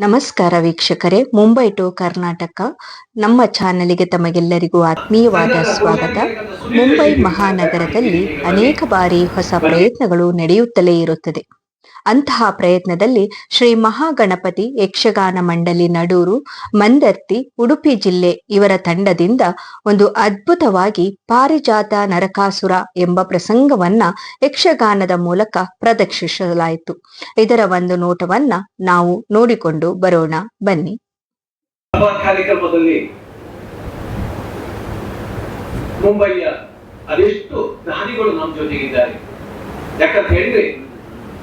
ನಮಸ್ಕಾರ ವೀಕ್ಷಕರೇ, ಮುಂಬೈ ಟು ಕರ್ನಾಟಕ ನಮ್ಮ ಚಾನೆಲ್ಗೆ ತಮಗೆಲ್ಲರಿಗೂ ಆತ್ಮೀಯವಾದ ಸ್ವಾಗತ. ಮುಂಬೈ ಮಹಾನಗರದಲ್ಲಿ ಅನೇಕ ಬಾರಿ ಹೊಸ ಪ್ರಯತ್ನಗಳು ನಡೆಯುತ್ತಲೇ ಇರುತ್ತದೆ. ಅಂತಹ ಪ್ರಯತ್ನದಲ್ಲಿ ಶ್ರೀ ಮಹಾಗಣಪತಿ ಯಕ್ಷಗಾನ ಮಂಡಳಿ ನಡೂರು, ಮಂದರ್ತಿ, ಉಡುಪಿ ಜಿಲ್ಲೆ ಇವರ ತಂಡದಿಂದ ಒಂದು ಅದ್ಭುತವಾಗಿ ಪಾರಿಜಾತ ನರಕಾಸುರ ಎಂಬ ಪ್ರಸಂಗವನ್ನ ಯಕ್ಷಗಾನದ ಮೂಲಕ ಪ್ರದರ್ಶಿಸಲಾಯಿತು. ಇದರ ಒಂದು ನೋಟವನ್ನ ನಾವು ನೋಡಿಕೊಂಡು ಬರೋಣ ಬನ್ನಿ. ಕಾರ್ಯಕ್ರಮದಲ್ಲಿ ಮುಂಬೈಯ ಅದೆಷ್ಟು ದಾನಿಗಳು ನಮ್ಮ ಜೊತೆಗಿದ್ದಾರೆ. ಯಾಕಂತ ಹೇಳಿದ್ರೆ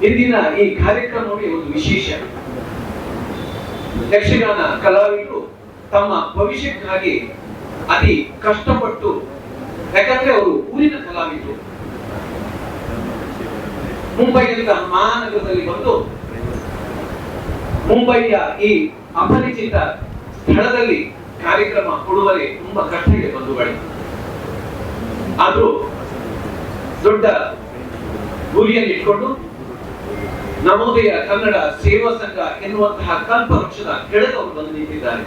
ಇಂದಿನ ಈ ಕಾರ್ಯಕ್ರಮವೇ ಒಂದು ವಿಶೇಷ. ಯಕ್ಷಗಾನ ಕಲಾವಿದರು ತಮ್ಮ ಭವಿಷ್ಯಕ್ಕಾಗಿ ಅತಿ ಕಷ್ಟಪಟ್ಟು, ಯಾಕಂದ್ರೆ ಅವರು ಊರಿನ ಕಲಾವಿದರು, ಮುಂಬೈಯಂತಹ ಮಹಾನಗರದಲ್ಲಿ ಬಂದು ಮುಂಬೈಯ ಈ ಅಪರಿಚಿತ ಸ್ಥಳದಲ್ಲಿ ಕಾರ್ಯಕ್ರಮ ಕೊಡುವರೆ ತುಂಬಾ ಕಷ್ಟ ಇದೆ ಬಂಧುಗಳೇ. ಆದ್ರೂ ದೊಡ್ಡ ಗುರಿಯನ್ನು ಇಟ್ಕೊಂಡು ನವೋದಯ ಕನ್ನಡ ಸೇವಾ ಸಂಘ ಎನ್ನುವಂತಹ ಕಲ್ಪವೃಕ್ಷದ ಕೆಳಗೆ ಅವರು ಬಂದು ನಿಂತಿದ್ದಾರೆ.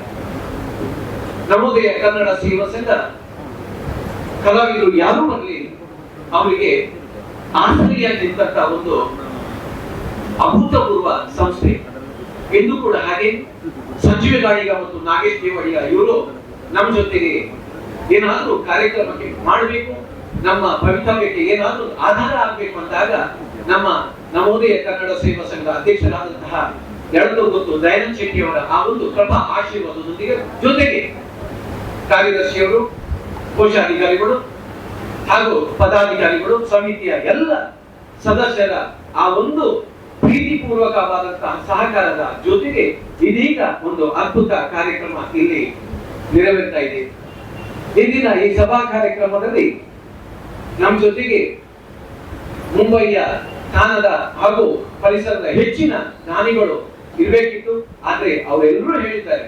ನವೋದಯ ಕನ್ನಡ ಸೇವಾ ಸಂಘ ಕಲಾವಿದರು ಯಾರೂ ಬರಲಿ ಅವರಿಗೆ ಆಸರೆಯಾಗಿದ್ದಂತ ಒಂದು ಅಭೂತಪೂರ್ವ ಸಂಸ್ಥೆ. ಎಂದು ಕೂಡ ಹಾಗೆ ಸಂಜೀವ ಗಾಳಿಗ ಮತ್ತು ನಾಗೇಶ್ ದೇವಡಿಗ ಇವರು ನಮ್ಮ ಜೊತೆಗೆ ಏನಾದ್ರೂ ಕಾರ್ಯಕ್ರಮಕ್ಕೆ ಮಾಡಬೇಕು, ನಮ್ಮ ಭವಿತವ್ಯಕ್ಕೆ ಏನಾದ್ರೂ ಆಧಾರ ಆಗ್ಬೇಕು ಅಂದಾಗ ನಮ್ಮ ನವೋದಯ ಕನ್ನಡ ಸೇವಾ ಸಂಘ ಅಧ್ಯಕ್ಷರಾದಂತಹ ಎಳದೂರು ದಯಾನಂದ ಶೆಟ್ಟಿ ಅವರ ಆ ಒಂದು ಕೃಪಾ ಆಶೀರ್ವಾದದೊಂದಿಗೆ ಜೊತೆಗೆ ಕಾರ್ಯದರ್ಶಿಯವರು, ಕೋಶಾಧಿಕಾರಿಗಳು ಹಾಗೂ ಪದಾಧಿಕಾರಿಗಳು, ಸಮಿತಿಯ ಎಲ್ಲ ಸದಸ್ಯರ ಆ ಒಂದು ಪ್ರೀತಿಪೂರ್ವಕವಾದಂತಹ ಸಹಕಾರದ ಜೊತೆಗೆ ಇದೀಗ ಒಂದು ಅದ್ಭುತ ಕಾರ್ಯಕ್ರಮ ಇಲ್ಲಿ ನೆರವೇರ್ತಾ ಇದೆ. ಇಂದಿನ ಈ ಸಭಾ ಕಾರ್ಯಕ್ರಮದಲ್ಲಿ ನಮ್ಮ ಜೊತೆಗೆ ಮುಂಬೈಯ ಸ್ಥಾನದ ಹಾಗೂ ಪರಿಸರದ ಹೆಚ್ಚಿನ ದಾನಿಗಳು ಇರಬೇಕಿತ್ತು. ಆದ್ರೆ ಅವರೆಲ್ಲರೂ ಹೇಳಿದ್ದಾರೆ,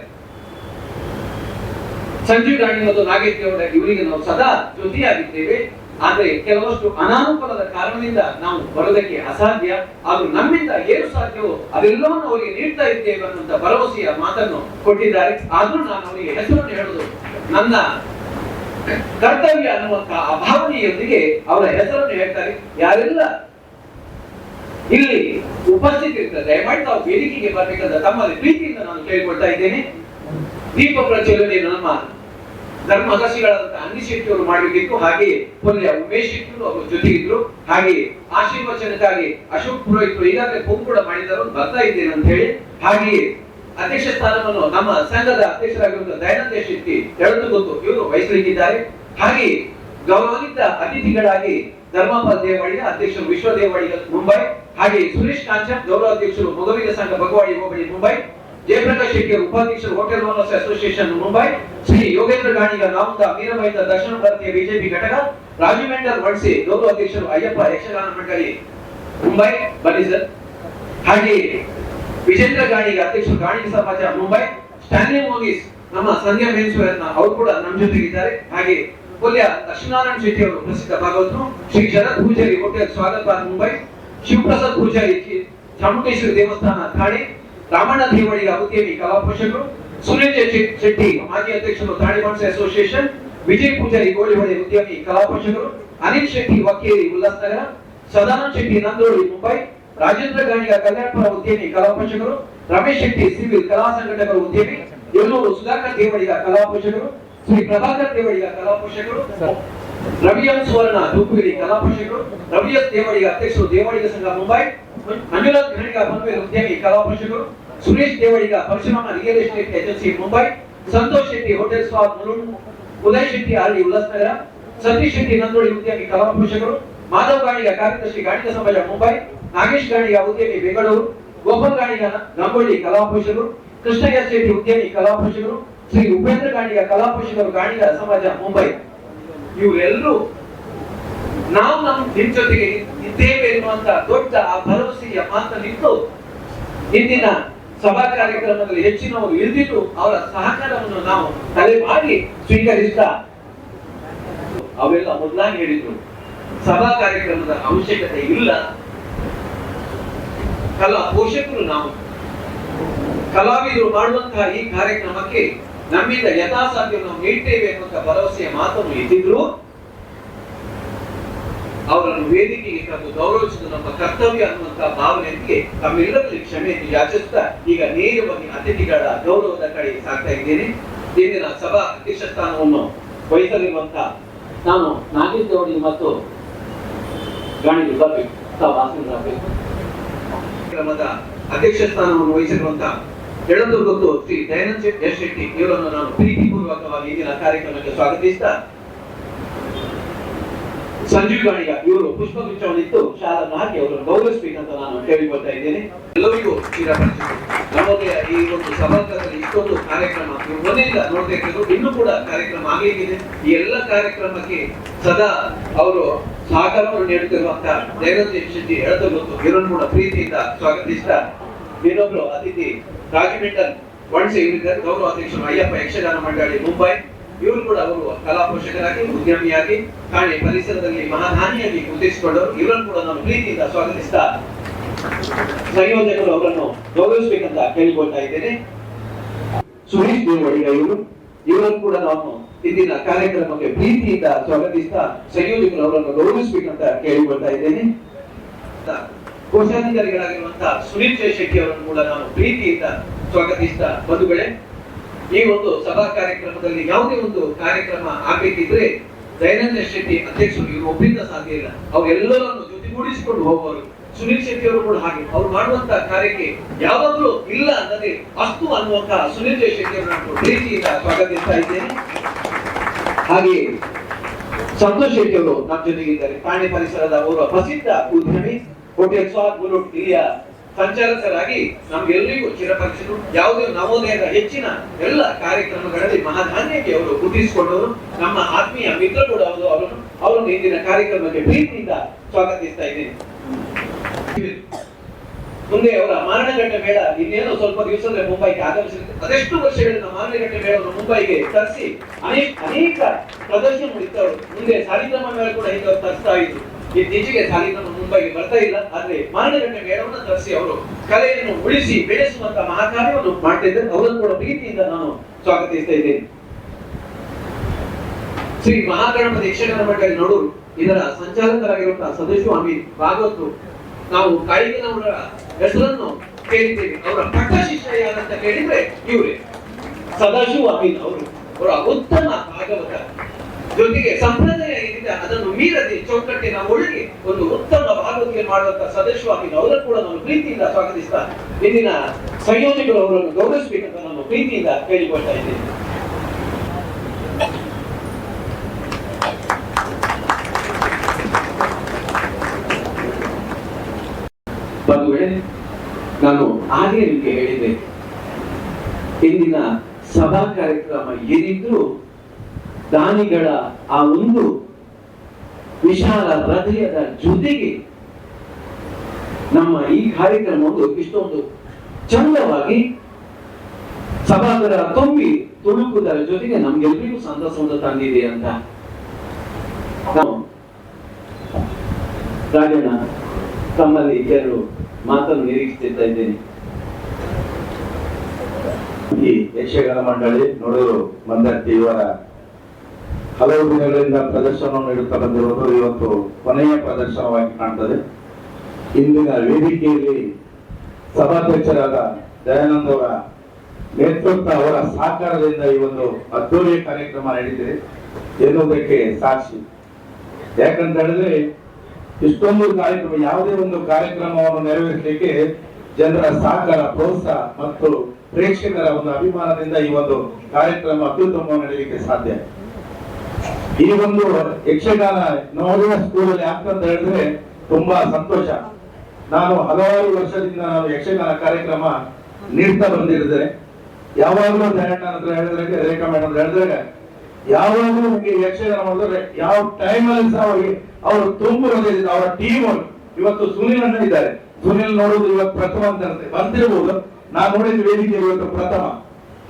ಸಂಜೀವ್ ಗಾಣಿ ಮತ್ತು ನಾಗೇಶ್ ದೇವರ ಇವರಿಗೆ ನಾವು ಸದಾ ಜೊತೆಯಾಗಿದ್ದೇವೆ, ಆದ್ರೆ ಕೆಲವಷ್ಟು ಅನಾನುಕೂಲದ ಕಾರಣದಿಂದ ನಾವು ಬರೋದಕ್ಕೆ ಅಸಾಧ್ಯ, ಆದ್ರೂ ನಮ್ಮಿಂದ ಏನು ಸಾಧ್ಯವೋ ಅದೆಲ್ಲವನ್ನು ಅವರಿಗೆ ನೀಡ್ತಾ ಇದ್ದೇವೆ ಅನ್ನುವಂತ ಭರವಸೆಯ ಮಾತನ್ನು ಕೊಟ್ಟಿದ್ದಾರೆ. ಆದ್ರೂ ನಾನು ಅವರಿಗೆ ಹೆಸರನ್ನು ಹೇಳುವುದು ನನ್ನ ಕರ್ತವ್ಯ ಅನ್ನುವಂತಹ ಅಭಾವನೆಯೊಂದಿಗೆ ಅವರ ಹೆಸರನ್ನು ಹೇಳ್ತಾರೆ. ಯಾರೆಲ್ಲ ಇಲ್ಲಿ ಉಪಸ್ಥಿತಿ ಇರ್ತದೆ ದಯಮಾಡಿ ತಾವು ವೇದಿಕೆಗೆ ಬರ್ಬೇಕಂತ ತಮ್ಮಲ್ಲಿ ಪ್ರೀತಿಯಿಂದ ನಾನು ಕೇಳಿಕೊಳ್ತಾ ಇದ್ದೇನೆ. ದೀಪ ಪ್ರಜ್ವಲನೆ ನಮ್ಮ ಧರ್ಮದರ್ಶಿಗಳಾದಂತಹ ಅಂಗಿ ಶೆಟ್ಟಿ ಅವರು ಮಾಡಬೇಕಿತ್ತು, ಹಾಗೆ ಪೊಲ್ಯ ಉಮೇಶ್ ಶೆಟ್ಟಿ ಅವರು ಜೊತೆಗಿದ್ರು, ಹಾಗೆ ಆಶೀರ್ವಚನಕ್ಕಾಗಿ ಅಶೋಕ್ ಪುರೋಹಿತರು ಈಗಾಗಲೇ ಫೋನ್ ಕೂಡ ಮಾಡಿದರು, ಬರ್ತಾ ಇದ್ದೇನೆ ಅಂತ ಹೇಳಿ. ಹಾಗೆಯೇ ಅಧ್ಯಕ್ಷ ಸ್ಥಾನವನ್ನು ನಮ್ಮ ಸಂಘದ ಅಧ್ಯಕ್ಷರಾಗಿರುವಂತಹ ದಯಾನಂದ ಶೆಟ್ಟಿ ಎಳದೂರು ಇವರು ವಹಿಸಲಿಕ್ಕಿದ್ದಾರೆ. ಹಾಗೆ ಗೌರವಾನ್ವಿತ ಅತಿಥಿಗಳಾಗಿ ಧರ್ಮಪಾಲ್ ದೇವಾಡಿಗ ಅಧ್ಯಕ್ಷರು ವಿಶ್ವ ದೇವಾಡಿಗ ಮುಂಬೈ, ಹಾಗೆ ಸುರೇಶ್ ಕಾಂಚನ್ ಗೌರವಾಧ್ಯಕ್ಷರು ಮೊಗವಿದ ಸಂಘ ಭಗವಾಡಿ ಹೋಬಳಿ ಮುಂಬೈ, ಜಯಪ್ರಕಾಶ್ ಶೆಟ್ಟಿ ಉಪಾಧ್ಯಕ್ಷರು hotel owners association Mumbai, Shri Yogendra Ganiga ನಾಮದ ಮೀರಬೈದ ದಕ್ಷಿಣ ಭಾರತೀಯ ಬಿಜೆಪಿ ಘಟಕ, ರಾಜುಮೆಂಡರ್ ವಡ್ಸೆ ಗೌರವಾಧ್ಯಕ್ಷರು ಅಯ್ಯಪ್ಪ ಯಕ್ಷಗಾನ ಮಂಡಳಿ ಮುಂಬೈ ಬನ್ನಿ ಸರ್. ಹಾಗೆ ವಿಜೇಂದ್ರ ಗಾಣಿಗ ಅಧ್ಯಕ್ಷರು ಗಾಣಿಗ ಸಮಾಜ ಮುಂಬೈ, ಸ್ಟ್ಯಾನ್ಲಿ ಮೋನಿಸ್ ನಮ್ಮ ಸಂಧ್ಯಾ ಮೆನ್ಸ್ವೇರ್ನ ಅವರು ಕೂಡ ನಮ್ಮ ಜೊತೆಗಿದ್ದಾರೆ. ಹಾಗೆ ಪೊಲ್ಯ ಲಕ್ಷ್ಮೀನಾರಾಯಣ ಶೆಟ್ಟಿ ಅವರು ಪ್ರಸಿದ್ಧ ಭಾಗವತರು, ಶ್ರೀ ಶರತ್ ಪೂಜಾರಿ ಹೋಟೆಲ್ ಸ್ವಾಗತ ಮುಂಬೈ, ಶಿವಪ್ರಸಾದ್ ಪೂಜಾರಿ ಚಾಮುಂಡೇಶ್ವರಿ ದೇವಸ್ಥಾನ ಥಾಣೆ, ರಾಮಣ್ಣ ದೇವಡಿಗ ಉದ್ಯಮಿ ಕಲಾ ಪೋಷಕರು, ಸುರೇಂದ್ರ ಶೆಟ್ಟಿ ಮಾಜಿ ಅಧ್ಯಕ್ಷರು ಥಾಣೆ ಮನ್ಸೆ ಅಸೋಸಿಯೇಷನ್, ವಿಜಯ್ ಪೂಜಾರಿ ಗೋಳಿಹೊಳೆ ಉದ್ಯಮಿ ಕಲಾ ಪೋಷಕರು, ಅನಿಲ್ ಶೆಟ್ಟಿ ವಕೀಲಿ ಉಲ್ಲಾಸನಗರ, ಸದಾನಂದ ಶೆಟ್ಟಿ ನಂದೋಳಿ ಮುಂಬೈ, ರಾಜೇಂದ್ರ ಗಾಣಿಗ ಕಲ್ಯಾಣಪುರ ಉದ್ಯಮಿ ಕಲಾ ಪೋಷಕರು, ರಮೇಶ್ ಶೆಟ್ಟಿ ಸಿವಿಲ್ ಕಲಾ ಸಂಘಟಕರು ಉದ್ಯಮಿ, ಯಲ್ಲೂರು ಸುಧಾಕರ್ ದೇವಡಿಗ ಕಲಾ ಪೋಷಕರು, ಶ್ರೀ ಪ್ರಭಾಕರ್ ದೇವಡಿಗ ಕಲಾ ಪೋಷಕರು, ರವಿಎಂ ಸುವರ್ಣ ದುಪ್ಪುಗಿರಿ ಕಲಾ ಪೋಷಕರು, ರವಿಎಸ್ ದೇವಡಿಗ ಅಧ್ಯಕ್ಷರು ದೇವಡಿಗ ಸಂಘ ಮುಂಬೈ, ಮಂಜುನಾಥ್ ಘಣಿಗ ಬನ್ವೇಲ್ ಉದ್ಯಮಿ ಕಲಾ ಪೋಷಕರು, Suresh Devadiga Parashurama real estate agency Mumbai, Santosh Shetty hotel Swad Mulund, Uday Shetty RD Ulhasnagar, Satish Shetty Nandoli ಉದ್ಯಮಿ ಕಲಾ ಪೋಷಕರು, ಮಾಧವ್ ಗಾಣಿಗ ಕಾರ್ಯದರ್ಶಿ ಗಾಣಿಗ ಸಮಾಜ ಮುಂಬೈ, ನಾಗೇಶ್ ಗಾಣಿಗ ಉದ್ಯಮಿ ಬೆಂಗಳೂರು, ಗೋಪಾಲ್ ಗಾಣಿಗ ಗಂಗೊಳ್ಳಿ ಕಲಾ ಪೋಷಕರು, ಕೃಷ್ಣಯ್ಯ ಶೆಟ್ಟಿ ಉದ್ಯಮಿ ಕಲಾ ಪೋಷಕರು, ಶ್ರೀ ಉಪೇಂದ್ರ ಗಾಣಿಗ ಕಲಾ ಪೋಷಕರು ಗಾಣಿಗ ಸಮಾಜ ಮುಂಬೈ. ಇವರೆಲ್ಲರೂ ನಾವು ನಿಮ್ಮ ಜೊತೆಗೆ ಇದ್ದೇವೆ ಎನ್ನುವಂತ ದೊಡ್ಡ ಆ ಭರವಸೆಯ ಮಾತನ್ನಿಟ್ಟು ಇಂದಿನ ಸಭಾ ಕಾರ್ಯಕ್ರಮದಲ್ಲಿ ಹೆಚ್ಚಿನವರು ಇಳಿದಿದ್ದು ಅವರ ಸಹಕಾರವನ್ನು ನಾವು ತಲೆ ಮಾಡಿ ಸ್ವೀಕರಿಸ್ತಾ ಅವೆಲ್ಲ ಮೊದಲಾಗಿ ಹೇಳಿದ್ರು ಸಭಾ ಕಾರ್ಯಕ್ರಮದ ಅವಶ್ಯಕತೆ ಇಲ್ಲ, ಕಲಾ ಪೋಷಕರು ನಾವು ಕಲಾವಿದರು ಮಾಡುವಂತಹ ಈ ಕಾರ್ಯಕ್ರಮಕ್ಕೆ ನಮ್ಮಿಂದ ಯಥಾಸಾಧ್ಯ ನಾವು ನೀಡ್ತೇವೆ ಅನ್ನುವಂತ ಭರವಸೆಯ ಮಾತನ್ನು ಇದ್ದಿದ್ರು ಅವರನ್ನು ವೇದಿಕೆಗೆ ತಂದು ಗೌರವಿಸುವುದು ನಮ್ಮ ಕರ್ತವ್ಯ ಅನ್ನುವಂತಹ ಭಾವನೆಗೆ ತಮ್ಮೆಲ್ಲರಲ್ಲಿ ಕ್ಷಮೆ ಯಾಚಿಸುತ್ತಾ ಈಗ ನೇರವಾಗಿ ಅತಿಥಿಗಳ ಗೌರವದ ಕಡೆ ಸಾಗ್ತಾ ಇದ್ದೇನೆ. ಇಂದಿನ ಸಭಾ ಅಧ್ಯಕ್ಷ ಸ್ಥಾನವನ್ನು ವಹಿಸಲಿರುವಂತಹ ನಾನು ನಾಗೇಂದ್ರ ಮತ್ತು ಗಾಣಿಗಳು ಬರಬೇಕು, ವಾಸನರಾಗಬೇಕು. ಕ್ರಮದ ಅಧ್ಯಕ್ಷ ಸ್ಥಾನವನ್ನು ವಹಿಸಿರುವಂತಹ ಎಳಂದೂರು ಶ್ರೀ ದಯಾನಂದ ಎಸ್ ಶೆಟ್ಟಿ ಇವರನ್ನು ನಾನು ಪ್ರೀತಿಪೂರ್ವಕವಾಗಿ ಇಂದಿನ ಕಾರ್ಯಕ್ರಮಕ್ಕೆ ಸ್ವಾಗತಿಸ್ತಾ, ಸಂಜೀವ್ ಗಾಣಿಗ ಇವರು ಪುಷ್ಪಗುಚ್ಛವನ್ನಿಟ್ಟು ಶಾಲನ್ನು ಹಾಕಿ ಅವರನ್ನು ಗೌರವಿಸಬೇಕಂತ ನಾನು ಕೇಳಿಕೊಳ್ತಾ ಇದ್ದೇನೆ. ಎಲ್ಲರಿಗೂ ಚಿರಪರಿಚಿತ ನಮ್ಮೊಂದಿಗೆ ಈ ಒಂದು ಸಭಾಂಗಣದಲ್ಲಿ ಇಷ್ಟೊಂದು ಕಾರ್ಯಕ್ರಮ ಮೊದಲಿಂದ ನೋಡ್ತಾ ಇರ್ತಿದ್ರು, ಇನ್ನೂ ಕೂಡ ಕಾರ್ಯಕ್ರಮ ಆಗಲಿದೆ. ಈ ಎಲ್ಲ ಕಾರ್ಯಕ್ರಮಕ್ಕೆ ಸದಾ ಅವರು ಸಹಕಾರವನ್ನು ನೀಡುತ್ತಿರುವಂತಹ ದಯಾನಂದ ಶೆಟ್ಟಿ ಎಳಂದೂರು ಇವರನ್ನು ಕೂಡ ಪ್ರೀತಿಯಿಂದ ಸ್ವಾಗತಿಸ್ತಾ, ಇನ್ನೊಬ್ರು ಅತಿಥಿ ರಾಜಮಿಂಟನ್ ವಣ್ಸೆ ಇವರಿದ್ದಾರೆ, ಗೌರವ ಅಧ್ಯಕ್ಷರು ಅಯ್ಯಪ್ಪ ಯಕ್ಷಗಾನ ಮಂಡಳಿ ಮುಂಬೈ. ಇವರು ಕೂಡ ಅವರು ಕಲಾ ಪೋಷಕರಾಗಿ ಉದ್ಯಮಿಯಾಗಿ ಕಾಣೆ ಪರಿಸರದಲ್ಲಿ ಮಹಾದಾನಿಯಾಗಿ ಗುರುತಿಸಿಕೊಂಡವರು. ಇವರನ್ನು ಕೂಡ ನಾನು ಪ್ರೀತಿಯಿಂದ ಸ್ವಾಗತಿಸ್ತಾ ಸಂಯೋಜಕರು ಅವರನ್ನು ಗೌರವಿಸಬೇಕಂತ ಕೇಳಿಕೊಳ್ತಾ ಇದ್ದೇನೆ. ಸುರೇಶ್ ದೇವಡಿಗ ಇವರನ್ನು ಕೂಡ ನಾನು ಇಂದಿನ ಕಾರ್ಯಕ್ರಮಕ್ಕೆ ಪ್ರೀತಿಯಿಂದ ಸ್ವಾಗತಿಸ್ತಾ ಸಂಯೋಜಕರು ಅವರನ್ನು ಗೌರವಿಸಬೇಕಂತ ಕೇಳಿಕೊಳ್ತಾ ಇದ್ದೇನೆ. ಕೋಶಾಧಿಕಾರಿಗಳಾಗಿರುವಂತಹ ಸುನೀಲ್ ಶೆಟ್ಟಿ ಅವರನ್ನು ಕೂಡ ನಾನು ಪ್ರೀತಿಯಿಂದ ಸ್ವಾಗತಿಸ್ತಾ, ಬಂಧುಗಳೇ, ಈ ಒಂದು ಸಭಾ ಕಾರ್ಯಕ್ರಮದಲ್ಲಿ ಯಾವುದೇ ಒಂದು ಕಾರ್ಯಕ್ರಮ ಆಗ್ಬೇಕಿದ್ರೆ ದಯಾನಂದ ಶೆಟ್ಟಿ ಅಧ್ಯಕ್ಷರು ಇವರು ಒಬ್ಬರಿಂದ ಸಾಧ್ಯ ಇಲ್ಲ. ಅವರೆಲ್ಲರನ್ನು ಜೊತೆಗೂಡಿಸಿಕೊಂಡು ಹೋಗುವರು. ಸುನೀಲ್ ಶೆಟ್ಟಿ ಅವರು ಕೂಡ ಹಾಗೆ ಅವರು ಮಾಡುವಂತಹ ಕಾರ್ಯಕ್ಕೆ ಯಾವಾಗಲೂ ಇಲ್ಲ ಅಂದರೆ ಅಷ್ಟು ಅನ್ನುವಂತಹ ಸುನೀಲ್ ಶೆಟ್ಟಿ ಅವರನ್ನು ಪ್ರೀತಿಯಿಂದ ಸ್ವಾಗತಿಸ್ತಾ ಇದ್ದೇನೆ. ಹಾಗೆ ಸಂತೋಷ್ ಶೆಟ್ಟಿ ಅವರು ನಮ್ಮ ಜೊತೆಗಿದ್ದಾರೆ. ಕಾಣೆ ಪರಿಸರದ ಅವರ ಪ್ರಸಿದ್ಧ ಉದ್ಯಮಿ, ಹೋಟೆಲ್ ಸ್ವಾದ್ ಬುಲೂಟ್ ಇಲ್ಲಿಯ ಸಂಚಾಲಕರಾಗಿ ನಮ್ಗೆಲ್ಲರಿಗೂ ಚಿರಪರಿಚಿತರು. ಯಾವುದೇ ನವೋದಯದ ಹೆಚ್ಚಿನ ಎಲ್ಲ ಕಾರ್ಯಕ್ರಮಗಳಲ್ಲಿ ಮಹಾಧಾನ್ಯಕ್ಕೆ ಅವರು ಗುರುತಿಸಿಕೊಂಡವರು. ನಮ್ಮ ಆತ್ಮೀಯ ಮಿತ್ರ ಕೂಡ ಅವರನ್ನು ಇಂದಿನ ಕಾರ್ಯಕ್ರಮಕ್ಕೆ ಪ್ರೀತಿಯಿಂದ ಸ್ವಾಗತಿಸ್ತಾ ಇದ್ದೇನೆ. ಮುಂದೆ ಅವರ ಮಾರಣಘಟ್ಟ ಮೇಳ ಇನ್ನೇನು ಸ್ವಲ್ಪ ದಿವಸದಲ್ಲಿ ಮುಂಬೈಗೆ ಆಗಮಿಸಿರುತ್ತೆ. ಅದೆಷ್ಟು ವರ್ಷಗಳಿಂದ ಮಾರಣಘಟ್ಟ ಮೇಳವನ್ನು ಮುಂಬೈಗೆ ತರಿಸಿ ಅನೇಕ ಪ್ರದರ್ಶನ ಇತ್ತವರು. ಮುಂದೆ ಸಾಲಿಗ್ರಾಮ ಮೇಳ ಕೂಡ ಹೀಗೆ ತರಿಸ್ತಾ ಇದ್ರು. ಇತ್ತೀಚೆಗೆ ಸಾಲಿಗ್ರಾಮ ಮುಂಬೈಗೆ ಬರ್ತಾ ಇಲ್ಲ, ಆದ್ರೆ ಮಾರಣಘಟ್ಟ ಮೇಳವನ್ನು ತರಿಸಿ ಅವರು ಕಲೆಯನ್ನು ಉಳಿಸಿ ಬೆಳೆಸುವಂತ ಮಹಾಕಾರ್ಯವನ್ನು ಮಾಡ್ತಾ ಇದ್ದಾರೆ. ಅವರನ್ನು ಕೂಡ ಪ್ರೀತಿಯಿಂದ ನಾನು ಸ್ವಾಗತಿಸ್ತಾ ಇದ್ದೇನೆ. ಶ್ರೀ ಮಹಾಗಣಪತಿ ಯಕ್ಷಗಾನ ಮಂಡಳಿ ನೋಡೂರು ಇದರ ಸಂಚಾಲಕರಾಗಿರುವಂತಹ ಸದಸ್ಯ ಅಮೀನ್ ಭಾಗವತ್ ನಾವು ಕಾಳಿಗನವರ ಹೆಸರನ್ನು ಕೇಳಿದ್ದೇವೆ. ಅವರ ಪಟ್ಟ ಶಿಷ್ಯ ಯಾರಂತ ಕೇಳಿದ್ರೆ ಇವರೇ ಸದಾಶಿವ ಅಮೀನ್ ಅವರು. ಅವರ ಉತ್ತಮ ಭಾಗವತ ಜೊತೆಗೆ ಸಂಪ್ರದಾಯ ಏನಿದೆ ಅದನ್ನು ಮೀರದೆ ಚೌಕಟ್ಟಿನ ಒಳಗೆ ಒಂದು ಉತ್ತಮ ಭಾಗವತಿಗೆ ಮಾಡುವಂತಹ ಸದಸ್ಯ ಅಮೀನ್ ಅವರನ್ನು ಕೂಡ ನಾನು ಪ್ರೀತಿಯಿಂದ ಸ್ವಾಗತಿಸ್ತಾ, ಇಂದಿನ ಸಂಯೋಜಕರು ಅವರನ್ನು ಗೌರವಿಸಬೇಕಂತ ನಾನು ಪ್ರೀತಿಯಿಂದ ಕೇಳಿಕೊಳ್ತಾ ಇದ್ದೇನೆ. ಬಂಧುಗಳೇ, ನಾನು ಹಾಗೆ ನಿಮಗೆ ಹೇಳಿದೆ, ಇಂದಿನ ಸಭಾ ಕಾರ್ಯಕ್ರಮ ಏನಿದ್ರು ದಾನಿಗಳ ಆ ಒಂದು ವಿಶಾಲ ಹೃದಯದ ಜೊತೆಗೆ ನಮ್ಮ ಈ ಕಾರ್ಯಕ್ರಮವನ್ನು ಇಷ್ಟೊಂದು ಚಂದವಾಗಿ ಸಭಾಗರ ತುಂಬಿ ತುಳುಕುವುದರ ಜೊತೆಗೆ ನಮ್ಗೆಲ್ಲರಿಗೂ ಸಂತಸವನ್ನು ತಂದಿದೆ ಅಂತ ನಾವು ರಾಜಣ್ಣ ತಮ್ಮಲ್ಲಿ ಎರಡು ಮಾತನ್ನು ನಿರೀಕ್ಷಿಸ್ತಾ ಇದ್ದೇನೆ. ಈ ಯಕ್ಷಗಾನ ಮಂಡಳಿ ನೋಡೂರು ಮಂದಟ್ಟಿ ಇವರ ಹಲವು ದಿನಗಳಿಂದ ಪ್ರದರ್ಶನವನ್ನು ನೀಡುತ್ತಾ ಬಂದಿರುವುದು ಇವತ್ತು ಕೊನೆಯ ಪ್ರದರ್ಶನವಾಗಿ ಕಾಣ್ತದೆ. ಇಂದಿನ ವೇದಿಕೆಯಲ್ಲಿ ಸಭಾಧ್ಯಕ್ಷರಾದ ದಯಾನಂದ್ ಅವರ ನೇತೃತ್ವ, ಅವರ ಸಹಕಾರದಿಂದ ಈ ಒಂದು ಅದ್ದೂರಿಯ ಕಾರ್ಯಕ್ರಮ ನಡೀತಿದೆ ಎನ್ನುವುದಕ್ಕೆ ಸಾಕ್ಷಿ. ಯಾಕಂತ ಹೇಳಿದ್ರೆ ಇಷ್ಟೊಂದು ಕಾರ್ಯಕ್ರಮ, ಯಾವುದೇ ಒಂದು ಕಾರ್ಯಕ್ರಮವನ್ನು ನೆರವೇರಿಸಲಿಕ್ಕೆ ಜನರ ಸಹಕಾರ, ಪ್ರೋತ್ಸಾಹ ಮತ್ತು ಪ್ರೇಕ್ಷಕರ ಒಂದು ಅಭಿಮಾನದಿಂದ ಈ ಒಂದು ಕಾರ್ಯಕ್ರಮ ಅತ್ಯುತ್ತಮವಾಗಿ ನಡೆಯಲಿಕ್ಕೆ ಸಾಧ್ಯ. ಈ ಒಂದು ಯಕ್ಷಗಾನ ನವೋದಯ ಸ್ಕೂಲಲ್ಲಿ ಯಾಕಂತ ಹೇಳಿದ್ರೆ ತುಂಬಾ ಸಂತೋಷ. ನಾನು ಹಲವಾರು ವರ್ಷದಿಂದ ನಾನು ಯಕ್ಷಗಾನ ಕಾರ್ಯಕ್ರಮ ನೀಡ್ತಾ ಬಂದಿರಿದ್ದೇನೆ. ಯಾವಾಗಲೂ ದಯಾಣ್ಣ ಹತ್ರ ಹೇಳಿದ್ರೆ, ರೇಖಾ ಮೇಡಮ್ ಹೇಳಿದ್ರೆ, ಯಾವಾಗಲೂ ನಮಗೆ ಯಕ್ಷಗಾನ ಮಾಡಿದ್ರೆ ಯಾವ ಟೈಮಲ್ಲಿ ಸಹ ಅವರು ತುಂಬಿರೋದೇ. ಅವರ ಟೀಮ್ ಇವತ್ತು ಸುನಿಲ್ ಅಣ್ಣ ಇದ್ದಾರೆ. ಸುನಿಲ್ ನೋಡುವುದು ಇವತ್ತು ಪ್ರಥಮ ಅಂತ ಬಂದಿರಬಹುದು. ನಾನು ನೋಡಿದ ವೇದಿಕೆ ಇವತ್ತು ಪ್ರಥಮ.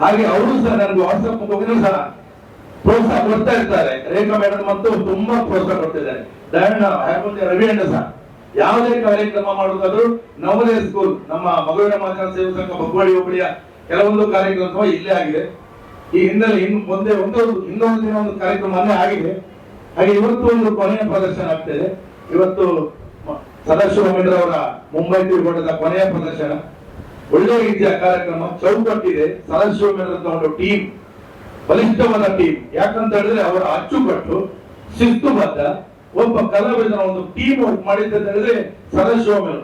ಹಾಗೆ ಅವರು ಸಹ ನನಗೆ ವಾಟ್ಸ್ಆಪ್ ಮುಖಾಂತರ ಸಹ ಪ್ರೋತ್ಸಾಹ ಕೊಡ್ತಾ ಇರ್ತಾರೆ. ರೇಖಾ ಮೇಡಮ್ ಅಂತೂ ತುಂಬಾ ಪ್ರೋತ್ಸಾಹ ಕೊಡ್ತಿದ್ದಾರೆ. ದಯಾಣ್ಣ ರವಿ ಅಣ್ಣ ಸಹ ಯಾವುದೇ ಕಾರ್ಯಕ್ರಮ ಮಾಡುವುದಾದ್ರೂ ನವೋದಯ ಸ್ಕೂಲ್, ನಮ್ಮ ಮಗುವಿನ ಮಾಧ್ಯಮ ಸೇವಾ ಸಂಘ ಬಗ್ವಾಡಿ ಹೋಬಳಿಯ ಕೆಲವೊಂದು ಕಾರ್ಯಕ್ರಮ ಇಲ್ಲೇ ಆಗಿದೆ. ಈ ಹಿನ್ನೆಲೆ ಇನ್ನೊಂದು ದಿನ ಒಂದು ಕಾರ್ಯಕ್ರಮ ಮೊನ್ನೆ ಆಗಿದೆ. ಹಾಗೆ ಇವತ್ತು ಒಂದು ಕೊನೆಯ ಪ್ರದರ್ಶನ ಆಗ್ತದೆ. ಇವತ್ತು ಸದಾಶಿವರಾಮಯ್ಯರವರ ಮುಂಬೈ ತಿರುಗೋಟದ ಕೊನೆಯ ಪ್ರದರ್ಶನ. ಒಳ್ಳೆಯ ರೀತಿಯ ಕಾರ್ಯಕ್ರಮ, ಚೌಕಟ್ಟಿದೆ. ಸದಾಶಿವರಾಮಯ್ಯರ ಒಂದು ಟೀಮ್, ಬಲಿಷ್ಠವಾದ ಟೀಮ್. ಯಾಕಂತ ಹೇಳಿದ್ರೆ ಅವರ ಅಚ್ಚುಕಟ್ಟು, ಶಿಸ್ತುಬದ್ಧ, ಒಬ್ಬ ಕಲಾವಿದನ ಒಂದು ಟೀಮ್ ವರ್ಕ್ ಮಾಡಿದ್ದ ಅಂತ ಹೇಳಿದ್ರೆ ಸದಾಶಿವರಾಮಯ್ಯ.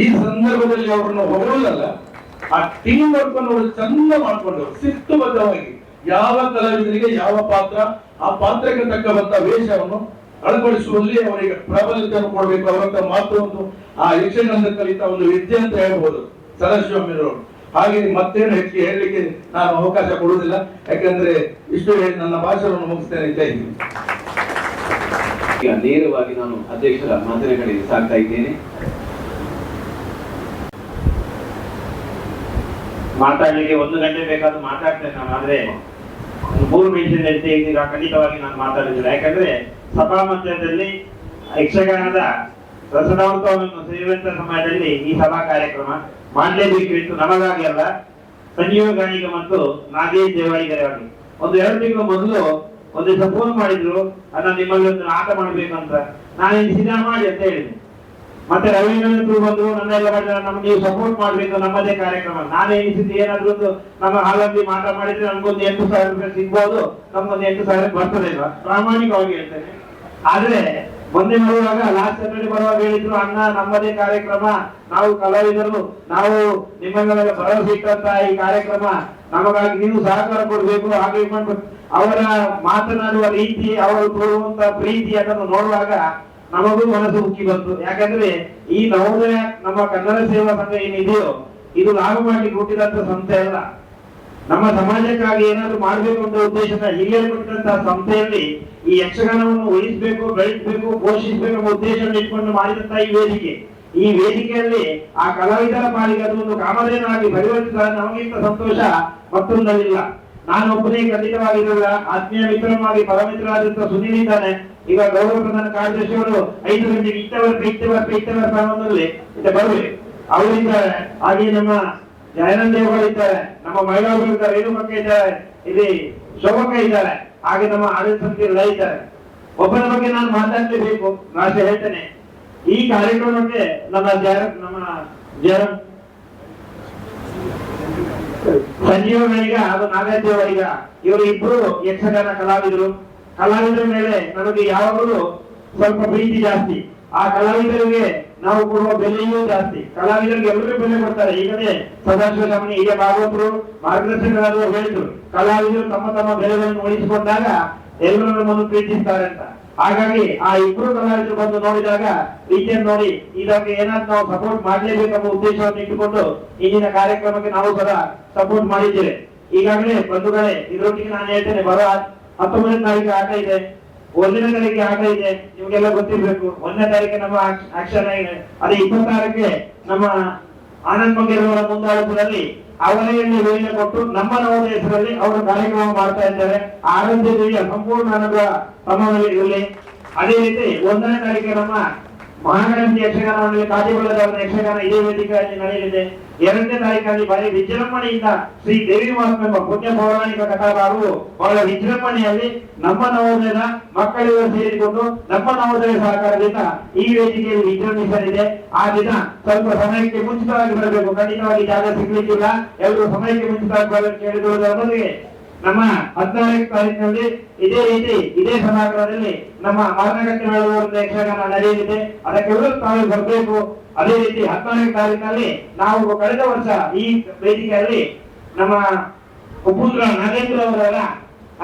ಈ ಸಂದರ್ಭದಲ್ಲಿ ಅವರನ್ನು ಹೊಗಳಲ್ಲ, ಆ ಟೀಮ್ ವರ್ಕ್ ಅನ್ನು ಚಂದ ಮಾಡಿಕೊಂಡು ಶಿಸ್ತುಬದ್ಧವಾಗಿ ಯಾವ ಕಲಾವಿದರಿಗೆ ಯಾವ ಪಾತ್ರ, ಆ ಪಾತ್ರಕ್ಕೆ ತಕ್ಕಂತ ವೇಷವನ್ನು ಅಳವಡಿಸುವಲ್ಲಿ ಅವರಿಗೆ ಪ್ರಾಬಲ್ಯತೆಯನ್ನು ಕೊಡಬೇಕು. ಅವರ ಮಾತು ಒಂದು ಆ ಯಕ್ಷಗಾನದ ಕಲಿತ ಒಂದು ವಿದ್ಯೆ ಅಂತ ಹೇಳ್ಬೋದು ಸದಾಶಿವರಾಮಯ್ಯರವರು. ಹಾಗೆ ಮತ್ತೇನು ಹೆಚ್ಚಿಗೆ ಹೇಳಲಿಕ್ಕೆ ನಾನು ಅವಕಾಶ ಕೊಡುವುದಿಲ್ಲ, ಯಾಕಂದ್ರೆ ಇಷ್ಟು ಹೇಳಿ ನನ್ನ ಭಾಷಣವನ್ನು ಮುಗಿಸ್ತೇನೆ. ಜೈ ಹಿಂದ್. ಈಗ ನೇರವಾಗಿ ನಾನು ಅಧ್ಯಕ್ಷರ ಮಾತಿನ ಕಡೆಗೆ ಸಾಗ್ತಾ ಇದ್ದೇನೆ. ಮಾತಾಡ್ಲಿಕ್ಕೆ 1 ಗಂಟೆ ಬೇಕಾದ್ರೂ ಮಾತಾಡ್ತೇನೆ ನಾನು, ಆದ್ರೆ 3 ನಿಮಿಷ ಈಗ ಖಂಡಿತವಾಗಿ ನಾನು ಮಾತಾಡಿಲ್ಲ. ಯಾಕಂದ್ರೆ ಸಭಾ ಮಧ್ಯದಲ್ಲಿ ಯಕ್ಷಗಾನದ ರಸದಾಂತವನ್ನು ಸೇರುವಂತ ಸಮಯದಲ್ಲಿ ಈ ಸಭಾ ಕಾರ್ಯಕ್ರಮ ಮಾಡಲೇಬೇಕು ಇತ್ತು. ನಮಗಾಗಿ ಅಲ್ಲ, ಸಂಜೀವ ಗಾಣಿಗ ಮತ್ತು ನಾಗೇಶ್ ದೇವಾಡಿಗರಾಗಿ 1-2 ತಿಂಗಳು ಮೊದಲು ಒಂದು ದಿವಸ ಫೋನ್ ಮಾಡಿದ್ರು, ಅದನ್ನ ನಿಮ್ಮಲ್ಲಿ ಒಂದು ಆಟ ಮಾಡ್ಬೇಕಂತ. ನಾನೇನು ಸಿದ್ಧ ಮಾಡಿ ಅಂತ ಹೇಳಿದೆ. ಮತ್ತೆ ರವೀಂದ್ರ ಬಂದು ನನ್ನೆಲ್ಲ ಮಾಡಿದ್ರೆ ನಮ್ಗೆ ನೀವು ಸಪೋರ್ಟ್ ಮಾಡ್ಬೇಕು, ನಮ್ಮದೇ ಕಾರ್ಯಕ್ರಮ. ನಾನು ಎನಿಸಿದ್ದು ಏನಾದ್ರು ಒಂದು ನಮ್ಮ ಹಾಲಲ್ಲಿ ಮಾಡಿದ್ರೆ ನಮ್ಗೊಂದು 8,000 ರೂಪಾಯಿ ಸಿಗ್ಬೋದು, ನಮ್ಗೊಂದು 8,000 ಬರ್ತದೆ ಇಲ್ಲ, ಪ್ರಾಮಾಣಿಕವಾಗಿ ಹೇಳ್ತೇನೆ. ಆದ್ರೆ ಮೊನ್ನೆ ಬರುವಾಗ ಲಾಸ್ಟ್ ಸ್ಯಾಟರ್ಡೆ ಬರುವಾಗ ಹೇಳಿದ್ರು, ಅಣ್ಣ ನಮ್ಮದೇ ಕಾರ್ಯಕ್ರಮ, ನಾವು ಕಲಾವಿದರು, ನಾವು ನಿಮ್ಮನ್ನೆಲ್ಲ ಭರವಸೆ ಇಟ್ಟಂತ ಈ ಕಾರ್ಯಕ್ರಮ, ನಮಗಾಗಿ ನೀವು ಸಹಕಾರ ಕೊಡ್ಬೇಕು. ಹಾಗೆ ಮಾಡ್ಬೇಕು. ಅವರ ಮಾತನಾಡುವ ರೀತಿ, ಅವರು ತೋರುವಂತ ಪ್ರೀತಿ ಅದನ್ನು ನೋಡುವಾಗ ನಮಗೂ ಮನಸ್ಸು ಉಕ್ಕಿ ಬಂತು. ಯಾಕಂದ್ರೆ ಈ ನವೋದಯ ನಮ್ಮ ಕನ್ನಡ ಸೇವಾ ಸಂಘ ಏನಿದೆಯೋ ಇದು ಲಾಭ ಮಾಡ್ಲಿಕ್ಕೆ ಹುಟ್ಟಿದಂತ ಸಂಸ್ಥೆ ಅಲ್ಲ. ನಮ್ಮ ಸಮಾಜಕ್ಕಾಗಿ ಏನಾದ್ರು ಮಾಡ್ಬೇಕು ಅಂತ ಉದ್ದೇಶದ ಹಿರಿಯರು ಕೊಟ್ಟಂತಹ ಸಂಸ್ಥೆಯಲ್ಲಿ ಈ ಯಕ್ಷಗಾನವನ್ನು ಉಳಿಸಬೇಕು, ಬೆಳೆಸಬೇಕು, ಪೋಷಿಸಬೇಕು ಎಂಬ ಉದ್ದೇಶವನ್ನು ಇಟ್ಕೊಂಡು ಮಾಡಿದಂತಹ ಈ ವೇದಿಕೆಯಲ್ಲಿ ಆ ಕಲಾವಿದರ ಪಾಲಿಗೆ ಅದು ಒಂದು ಕಾಮಧೇನಾಗಿ ಪರಿವರ್ತಿಸಿದ ನಮಗಿಂತ ಸಂತೋಷ ಮತ್ತೊಂದಲ್ಲಿಲ್ಲ. ನಾನು ಒಬ್ಬನೇ ಖಂಡಿತವಾಗಿರಲ್ಲ. ಆತ್ಮೀಯ ಮಿತ್ರವಾಗಿ ಪರಮಿತ್ರರಾದಂತಹ ಸುನೀಲ್ ಇದ್ದಾನೆ. ಈಗ ಗೌರವ ಪ್ರಧಾನ ಕಾರ್ಯದರ್ಶಿ ಅವರು 5 ಗಂಟೆಗೆ ಇತ್ತವರ ಸ್ಥಾನದಲ್ಲಿ ಬರಬೇಕು, ಅವರಿದ್ದಾರೆ. ಹಾಗೆ ನಮ್ಮ ಜಯನಂದೇವಗಳಿದ್ದಾರೆ, ನಮ್ಮ ಮಹಿಳಾಗಳು ಇದ್ದಾರೆ, ರೇಣುಕಕ್ಕ ಇದ್ದಾರೆ, ಇಲ್ಲಿ ಶೋಭಕ್ಕ ಇದ್ದಾರೆ, ಹಾಗೆ ನಮ್ಮ ಆಡಳಿತ ಸಮಿತಿಯವರೆಲ್ಲ ಇದ್ದಾರೆ. ಒಬ್ಬರ ಬಗ್ಗೆ ನಾನು ಮಾತಾಡಲೇಬೇಕು, ನಾನು ಹೇಳ್ತೇನೆ. ಈ ಕಾರ್ಯಕ್ರಮಕ್ಕೆ ನಮ್ಮ ಜಯರಾಮ್ ಸಂಜೀವನಿಗ ಅದು ನಾಗೇಂದ್ರವರಿಗ ಇವರು ಇಬ್ರು ಯಕ್ಷಗಾನ ಕಲಾವಿದರ ಮೇಲೆ ನಮಗೆ ಯಾವಾಗಲೂ ಸ್ವಲ್ಪ ಪ್ರೀತಿ ಜಾಸ್ತಿ. ಆ ಕಲಾವಿದರಿಗೆ ನಾವು ಕೊಡುವ ಬೆಲೆಯೂ ಜಾಸ್ತಿ. ಕಲಾವಿದರಿಗೆ ಎಲ್ಲರೂ ಬೆಲೆ ಕೊಡ್ತಾರೆ. ಈಗಲೇ ಸದಾಶಿವರಾಮಯ್ಯ ಹಿರಿಯ ಭಾಗವತರು ಮಾರ್ಗದರ್ಶಕರಾದರು ಹೇಳಿದ್ರು, ಕಲಾವಿದರು ತಮ್ಮ ಬೆಲೆಗಳನ್ನು ಉಳಿಸಿಕೊಂಡಾಗ ಎಲ್ಲರೂ ನಮ್ಮನ್ನು ಪ್ರೀತಿಸ್ತಾರೆ ಅಂತ. ಹಾಗಾಗಿ ಆ ಇಬ್ರು ಕಲಾವಿದರು ಬಂದು ನೋಡಿದಾಗ ರೀತಿಯನ್ನು ನೋಡಿ ಇದಕ್ಕೆ ಏನಾದ್ರು ನಾವು ಸಪೋರ್ಟ್ ಮಾಡಲೇಬೇಕೆಂಬ ಉದ್ದೇಶವನ್ನು ಇಟ್ಟುಕೊಂಡು ಇಂದಿನ ಕಾರ್ಯಕ್ರಮಕ್ಕೆ ನಾವು ಸದಾ ಸಪೋರ್ಟ್ ಮಾಡಿದ್ದೇವೆ. ಈಗಾಗಲೇ ಬಂಧುಗಳೇ, ಇದರೊಟ್ಟಿಗೆ ನಾನು ಹೇಳ್ತೇನೆ, ಬರೋ 19ನೇ ತಾರೀಕು ಆಟ ಇದೆ, 1ನೇ ತಾರೀಕಿಗೆ ಆಟ ಇದೆ, ನಿಮ್ಗೆಲ್ಲ ಗೊತ್ತಿರ್ಬೇಕು. 1ನೇ ತಾರೀಕಿಗೆ ನಮ್ಮ ಆಕ್ಷನ್ ಇದೆ. ಅದೇ 26ಕ್ಕೆ ನಮ್ಮ ಆನಂದ್ ಮಂಗೇರವರ ಮುಂದಾಳತ್ವದಲ್ಲಿ ಅವರೇ ಯೋಜನೆ ಕೊಟ್ಟು ನಮ್ಮ ನವೋದಯ ಹೆಸರಲ್ಲಿ ಅವರು ಕಾರ್ಯಕ್ರಮ ಮಾಡ್ತಾ ಇದ್ದಾರೆ. ಆರೋಗ್ಯ ದೇವಿಯ ಸಂಪೂರ್ಣ ಅನುಗ್ರಹ ತಮ್ಮಲ್ಲಿ ಇರಲಿ. ಅದೇ ರೀತಿ 1ನೇ ತಾರೀಕಿಗೆ ನಮ್ಮ ಮಹಾಗಣಪತಿ ಯಕ್ಷಗಾನ ಮಂಡಳಿ ಕಾಜಿಗೊಳ್ಳದವರ ಯಕ್ಷಗಾನ ಇದೇ ವೇದಿಕೆಯಲ್ಲಿ ನಡೆಯಲಿದೆ. 2ನೇ ತಾರೀಕಲ್ಲಿ ಭಾರಿ ವಿಜೃಂಭಣೆಯಿಂದ ಶ್ರೀ ದೇವಿ ಮಹಾತ್ಮ ಎಂಬ ಪುಣ್ಯ ಪೌರಾಣಿಕ ಕಥಾಕಾರರು ಬಹಳ ವಿಜೃಂಭಣೆಯಲ್ಲಿ ನಮ್ಮ ನವೋದಯದ ಮಕ್ಕಳಿಗೆ ಸೇರಿಕೊಂಡು ನಮ್ಮ ನವೋದಯ ಸಹಕಾರದಿಂದ ಈ ವೇದಿಕೆಯಲ್ಲಿ ವಿಜೃಂಭಿಸಲಿದೆ. ಆ ದಿನ ಸ್ವಲ್ಪ ಸಮಯಕ್ಕೆ ಮುಂಚಿತವಾಗಿ ಬರಬೇಕು, ಖಂಡಿತವಾಗಿ ಜಾಗ ಸಿಗ್ಲಿಕ್ಕಿಲ್ಲ, ಎಲ್ಲರೂ ಸಮಯಕ್ಕೆ ಮುಂಚಿತವಾಗಿ ಬರಬೇಕು ಹೇಳಿರುವುದರೊಂದಿಗೆ ನಮ್ಮ 14ನೇ ತಾರೀಕಿನಲ್ಲಿ ಇದೇ ರೀತಿ ಇದೇ ಸಭಾಗೃಹದಲ್ಲಿ ನಮ್ಮ ಮಾರ್ನಗಟ್ಟಿ ಮೇಳದ ಯಕ್ಷಗಾನ ನಡೆಯಲಿದೆ. ಅದಕ್ಕೆಲ್ಲರೂ ತಾವು ಬರಬೇಕು. ಅದೇ ರೀತಿ 14ನೇ ತಾರೀಕಿನಲ್ಲಿ ನಾವು ಕಳೆದ ವರ್ಷ ಈ ವೇದಿಕೆಯಲ್ಲಿ ನಮ್ಮ ಉಪುತ್ರ ನಾಗೇಂದ್ರ